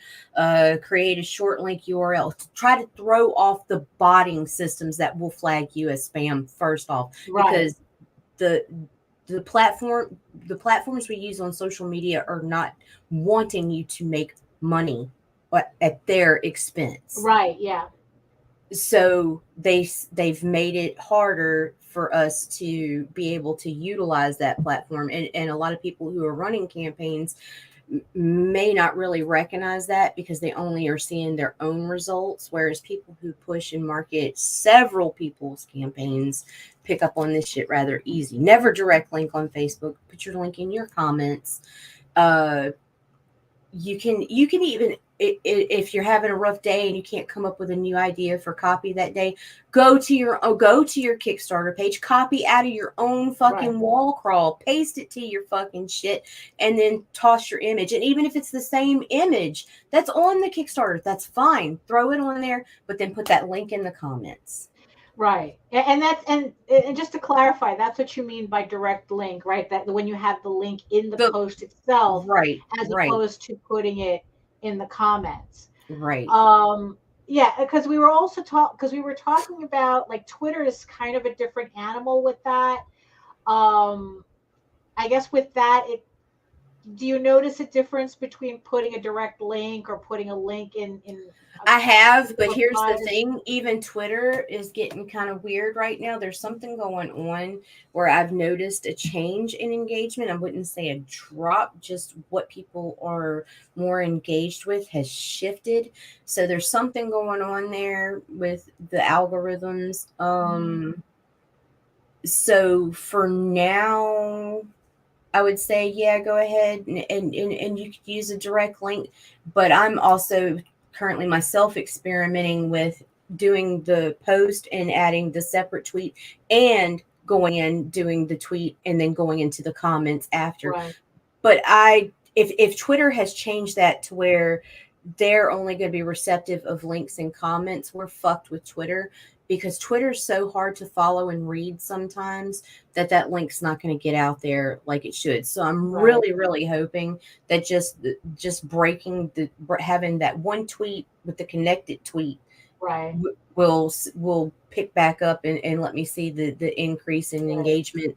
Create a short link URL. Try to throw off the botting systems that will flag you as spam first off, because the platforms we use on social media are not wanting you to make money at their expense. Right. Yeah. So they've made it harder for us to be able to utilize that platform. And a lot of people who are running campaigns may not really recognize that because they only are seeing their own results. Whereas people who push and market several people's campaigns pick up on this shit rather easy. Never direct link on Facebook. Put your link in your comments. You can even, if you're having a rough day and you can't come up with a new idea for copy that day, go to your Kickstarter page, copy out of your own fucking wall crawl, paste it to your fucking shit, and then toss your image. And even if it's the same image that's on the Kickstarter, that's fine. Throw it on there, but then put that link in the comments. Right. And that's and just to clarify, that's what you mean by direct link, right? That when you have the link in the post itself, as opposed to putting it in the comments. Right. Yeah, because we were talking about, like, Twitter is kind of a different animal with that. I guess with that, do you notice a difference between putting a direct link or putting a link in I have, but here's the thing. Even Twitter is getting kind of weird right now. There's something going on where I've noticed a change in engagement. I wouldn't say a drop, just what people are more engaged with has shifted. So there's something going on there with the algorithms. So for now, I would say, yeah, go ahead and you could use a direct link. But I'm also currently myself experimenting with doing the post and adding the separate tweet and going in, doing the tweet, and then going into the comments after. But if Twitter has changed that to where they're only going to be receptive of links and comments, we're fucked with Twitter, because Twitter's so hard to follow and read sometimes that link's not going to get out there like it should. So I'm really, really hoping that just having that one tweet with the connected tweet will pick back up and let me see the increase in engagement.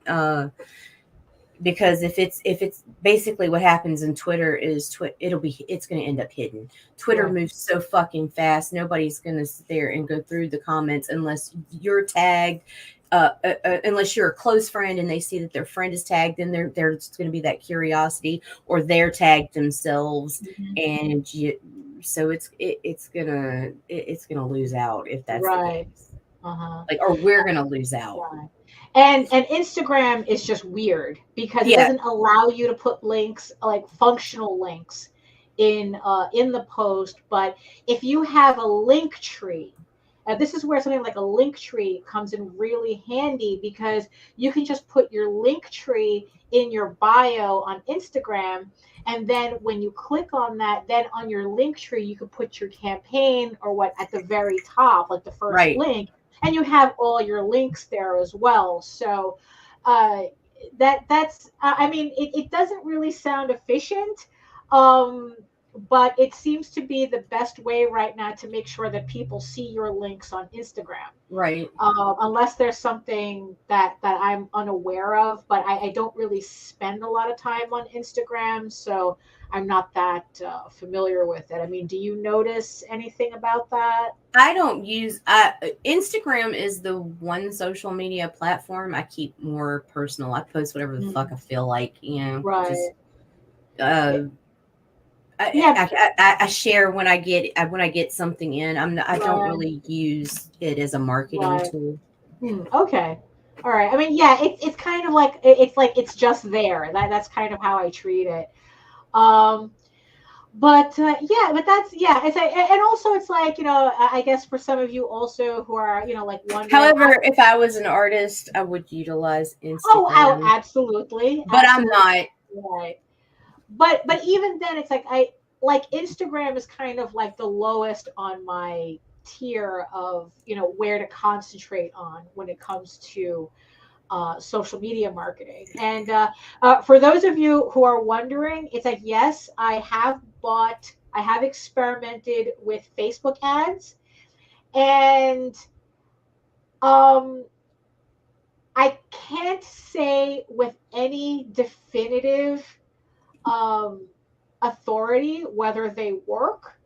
Because if it's basically what happens in Twitter is it's going to end up hidden. Twitter moves so fucking fast. Nobody's going to sit there and go through the comments unless you're tagged, unless you're a close friend and they see that their friend is tagged. Then there's going to be that curiosity, or they're tagged themselves, and so it's gonna lose out if that's the case. Or we're gonna lose out. And Instagram is just weird because it doesn't allow you to put links, like functional links, in the post. But if you have a link tree, this is where something like a link tree comes in really handy, because you can just put your link tree in your bio on Instagram, and then when you click on that, then on your link tree you can put your campaign or what at the very top, like the first link. and you have all your links there as well. So that's I mean, it doesn't really sound efficient, but it seems to be the best way right now to make sure that people see your links on Instagram. Right. Unless there's something that I'm unaware of, but I don't really spend a lot of time on Instagram, so I'm not that familiar with it. I mean, do you notice anything about that? I don't use Instagram is the one social media platform I keep more personal. I post whatever the fuck I feel like, Right. Just, I share when I get something in. I don't really use it as a marketing tool. Okay. All right. I mean, yeah, it's kind of like it's just there. That's kind of how I treat it. But that's It's like, and also it's like, I guess for some of you also who are like wondering. However, if I was an artist, I would utilize Instagram. Oh, absolutely. But I'm not. Right. But even then, it's like Instagram is kind of like the lowest on my tier of where to concentrate on when it comes to social media marketing. And for those of you who are wondering, it's like, yes, I have experimented with Facebook ads, and I can't say with any definitive authority whether they work.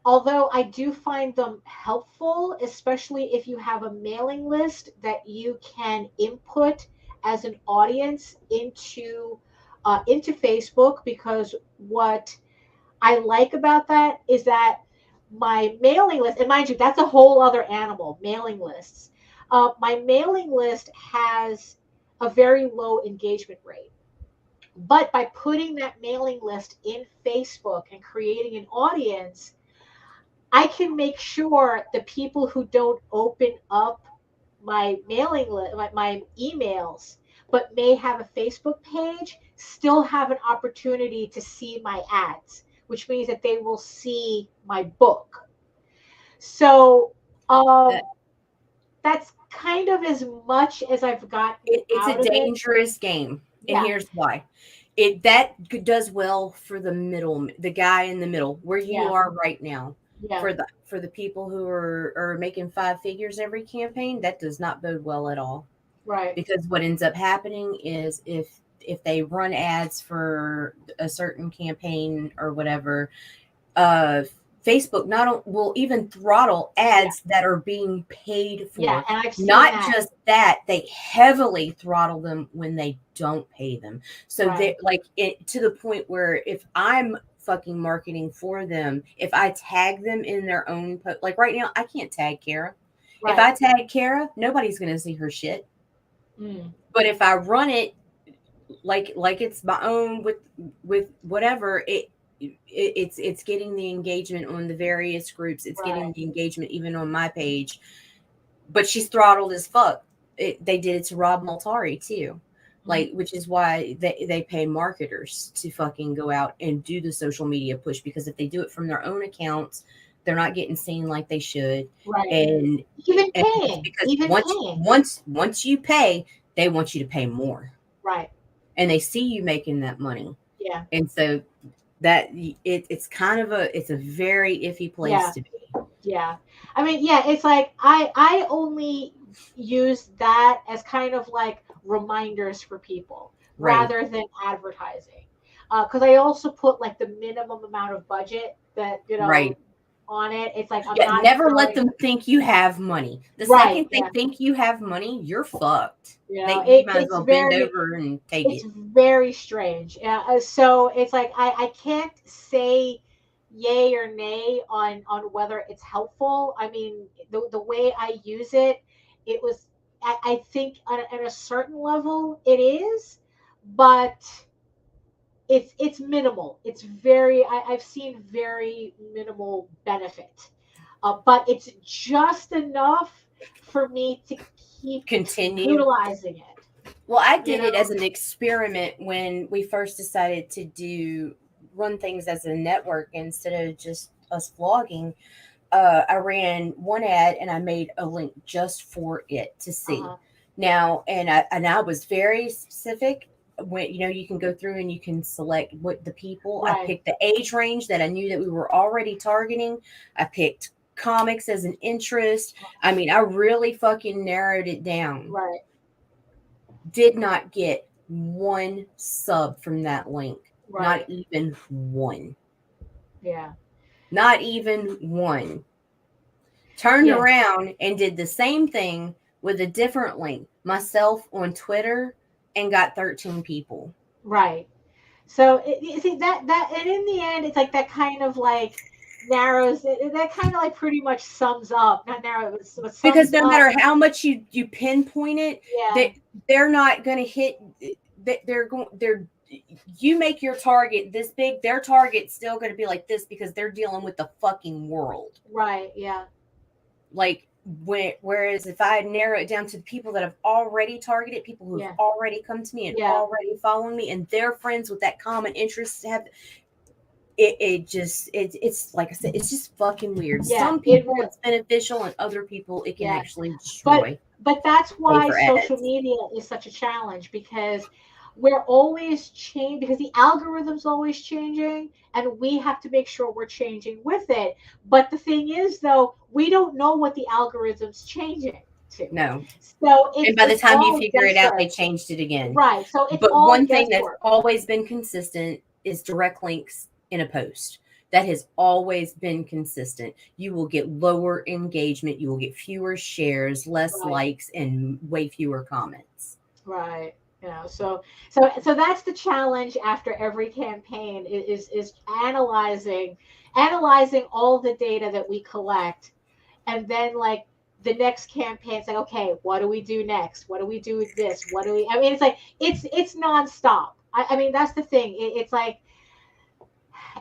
Although I do find them helpful, especially if you have a mailing list that you can input as an audience into Facebook, because what I like about that is that my mailing list, and mind you, that's a whole other animal, mailing lists. My mailing list has a very low engagement rate. But by putting that mailing list in Facebook and creating an audience, I can make sure the people who don't open up my mailing list, my emails, but may have a Facebook page, still have an opportunity to see my ads, which means that they will see my book. So that's kind of as much as I've got. It's a dangerous game, and here's why. That does well for the guy in the middle, where you are right now. Yeah. For the people who are making 5 figures every campaign, that does not bode well at all. Right. Because what ends up happening is if they run ads for a certain campaign or whatever, Facebook will even throttle ads that are being paid for. Yeah, and I've seen not just that, they heavily throttle them when they don't pay them. So they to the point where if I'm fucking marketing for them, if I tag them in their own like right now, I can't tag Kara. Right. If I tag Kara, nobody's gonna see her shit. But if I run it like it's my own with whatever, it's getting the engagement on the various groups. It's getting the engagement even on my page. But she's throttled as fuck. They did it to Rob Multari too. Like, which is why they pay marketers to fucking go out and do the social media push, because if they do it from their own accounts, they're not getting seen like they should. Right. And even paying. Because once you pay, they want you to pay more. Right. And they see you making that money. Yeah. And so that it's kind of it's a very iffy place to be. Yeah. I mean, it's like I only use that as kind of like reminders for people rather than advertising, because I also put like the minimum amount of budget that on it. It's like I'm never let them think you have money. The second they think you have money, you're fucked. You might as well bend over and take it. It's very strange. So it's like I can't say yay or nay on whether it's helpful. I mean, the way I use it, it was, I think at a certain level it is, but it's minimal. It's I've seen very minimal benefit, but it's just enough for me to continue utilizing it. Well, I did it as an experiment when we first decided to run things as a network instead of just us vlogging. I ran one ad and I made a link just for it to see. Now, and I was very specific. When you can go through and you can select what the people. I picked the age range that I knew that we were already targeting. I picked comics as an interest. I mean, I really fucking narrowed it down. Right. Did not get one sub from that link. Not even one. Yeah. Not even one. Turned around and did the same thing with a different link myself on Twitter and got 13 people. Right. So you see that and in the end, it's like that kind of like narrows it. That kind of like pretty much sums up, not narrow, but sums because no up. matter how much you pinpoint it, they're not going to hit. You make your target this big, their target's still going to be like this because they're dealing with the fucking world. Right. Yeah. Like whereas if I narrow it down to the people that have already targeted, people who've already come to me and already following me, and they're friends with that common interest, it's like I said, it's just fucking weird. Some people it's beneficial, and other people it can actually destroy. But that's why social media is such a challenge, because we're always changing, because the algorithm's always changing, and we have to make sure we're changing with it. But the thing is, though, we don't know what the algorithm's changing to. No. So and by the time you figure it out, they changed it again. Right. So it's but all one thing that's always been consistent is direct links in a post. That has always been consistent. You will get lower engagement. You will get fewer shares, less likes, and way fewer comments. Right. So that's the challenge after every campaign is analyzing all the data that we collect, and then like the next campaign, it's like, okay, what do we do next? What do we do with this? I mean, it's like it's nonstop. I mean, that's the thing. It's like,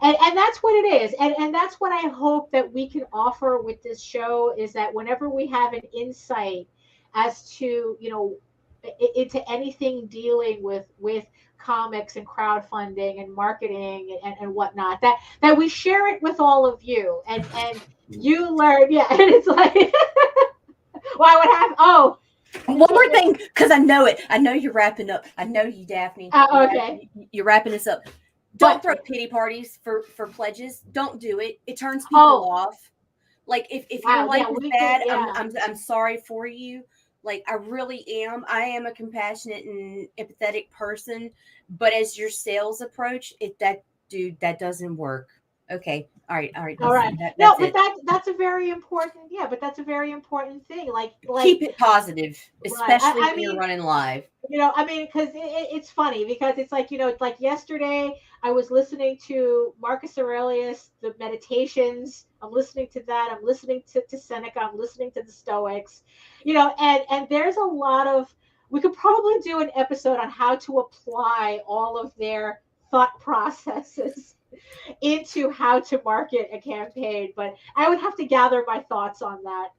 and that's what it is, and that's what I hope that we can offer with this show, is that whenever we have an insight as to into anything dealing with comics and crowdfunding and marketing and whatnot, that we share it with all of you, and you learn. And it's like, well, I would have one more thing, because I know you're wrapping up. I know you, Daphne. Okay. You're wrapping us up. Don't throw pity parties for pledges. Don't do it. It turns people off. Like if your life is bad, I'm sorry for you. Like I really am. I am a compassionate and empathetic person, but as your sales approach, that doesn't work. Okay. All right. That's a very important. Yeah, but that's a very important thing. Like keep it positive, especially when you're running live. I mean, because it's funny, because it's like, it's like yesterday I was listening to Marcus Aurelius, the Meditations. I'm listening to that. I'm listening to Seneca. I'm listening to the Stoics, and there's a lot of, we could probably do an episode on how to apply all of their thought processes into how to market a campaign. But I would have to gather my thoughts on that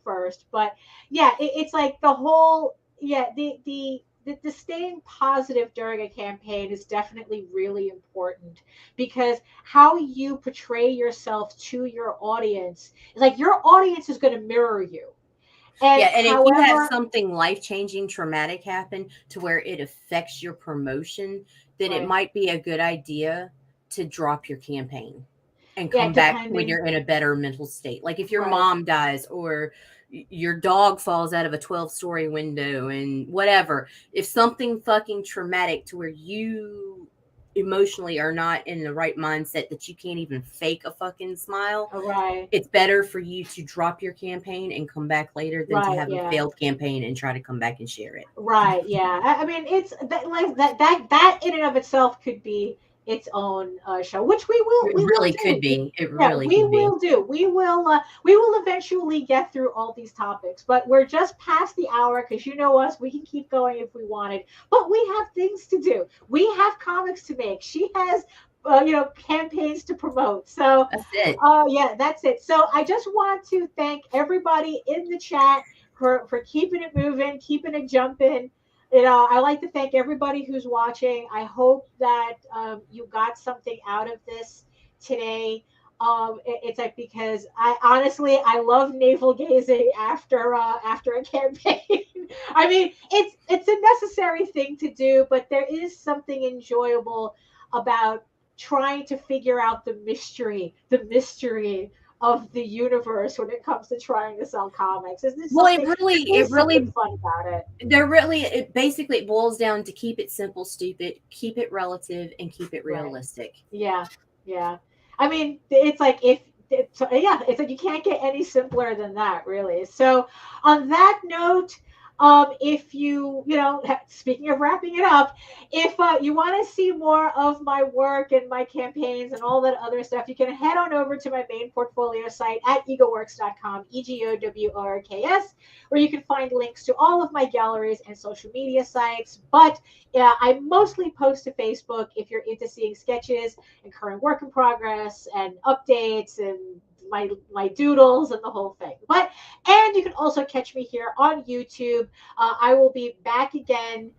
first. But yeah, it's like the whole, the staying positive during a campaign is definitely really important, because how you portray yourself to your audience, like your audience is going to mirror you. And if you have something life-changing, traumatic happen to where it affects your promotion, then it might be a good idea to drop your campaign and come back when you're in a better mental state. Like if your mom dies, or your dog falls out of a 12-story window, and whatever. If something fucking traumatic to where you emotionally are not in the right mindset, that you can't even fake a fucking smile, it's better for you to drop your campaign and come back later than to have a failed campaign and try to come back and share it. I mean, it's that in and of itself could be its own show, which we will. It really could be. It really we will do. We will eventually get through all these topics, but we're just past the hour, because you know us, we can keep going if we wanted, but we have things to do. We have comics to make. She has campaigns to promote. So that's it. That's it. So I just want to thank everybody in the chat for keeping it moving, keeping it jumping. I like to thank everybody who's watching. I hope that you got something out of this today. It's like, because I love navel gazing after a campaign. I mean, it's a necessary thing to do, but there is something enjoyable about trying to figure out the mystery of the universe when it comes to trying to sell comics. Isn't this it really fun about it? It basically boils down to keep it simple, stupid, keep it relative, and keep it realistic. Right. Yeah. I mean, it's like it's like you can't get any simpler than that, really. So, on that note, if you speaking of wrapping it up, if you want to see more of my work and my campaigns and all that other stuff, you can head on over to my main portfolio site at egoworks.com, EGOWORKS, where you can find links to all of my galleries and social media sites. But yeah, I mostly post to Facebook if you're into seeing sketches and current work in progress and updates and my doodles and the whole thing. And you can also catch me here on YouTube. I will be back again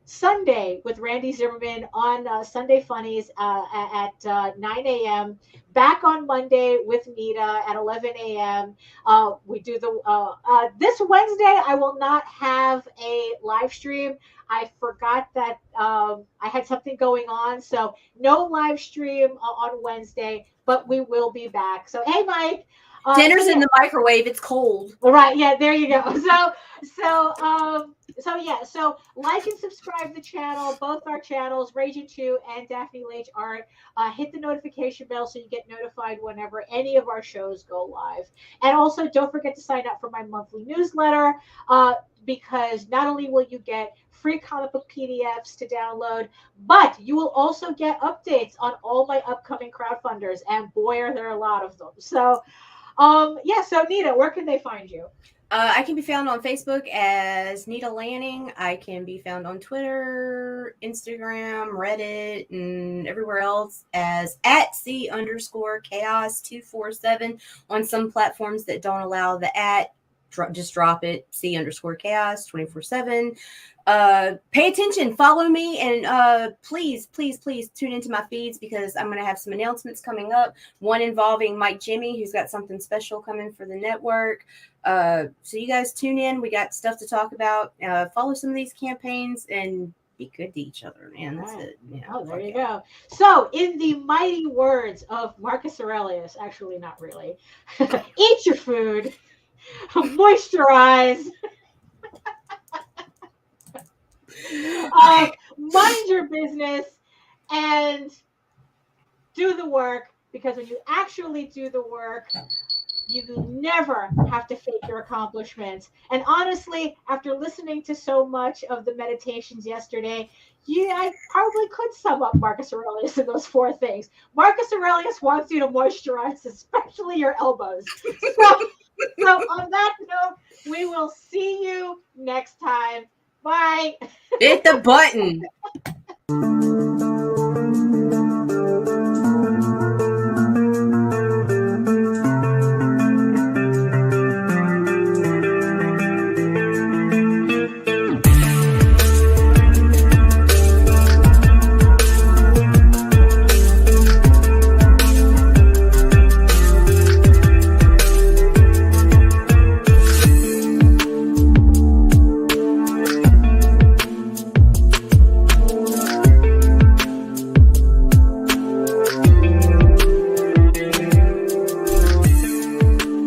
Sunday with Randy Zimmerman on Sunday Funnies at 9 a.m. Back on Monday with Nita at 11 a.m. We do this Wednesday. I will not have a live stream. I forgot that I had something going on, so no live stream on Wednesday, but we will be back. So, hey, Mike. Dinner's in the microwave. It's cold. Right. Yeah, there you go. So like and subscribe the channel, both our channels, Ragin 2 and Daphne Lage Art. Hit the notification bell so you get notified whenever any of our shows go live. And also, don't forget to sign up for my monthly newsletter, because not only will you get free comic book PDFs to download, but you will also get updates on all my upcoming crowdfunders. And boy, are there a lot of them. So, so Nita, where can they find you? I can be found on Facebook as Nita Lanning. I can be found on Twitter, Instagram, Reddit, and everywhere else as @C_chaos247. On some platforms that don't allow the just drop it, C_chaos 24/7. Pay attention, follow me, and please tune into my feeds, because I'm going to have some announcements coming up. One involving Mike Jimmy, who's got something special coming for the network. So you guys tune in. We got stuff to talk about. Follow some of these campaigns and be good to each other, man. That's it. Yeah, there you go. So, in the mighty words of Marcus Aurelius, actually not really, eat your food, moisturize, mind your business, and do the work, because when you actually do the work, you never have to fake your accomplishments. And honestly, after listening to so much of the meditations yesterday, I probably could sum up Marcus Aurelius in those 4 things. Marcus Aurelius wants you to moisturize, especially your elbows. So on that note, we will see you next time. Bye. Hit the button.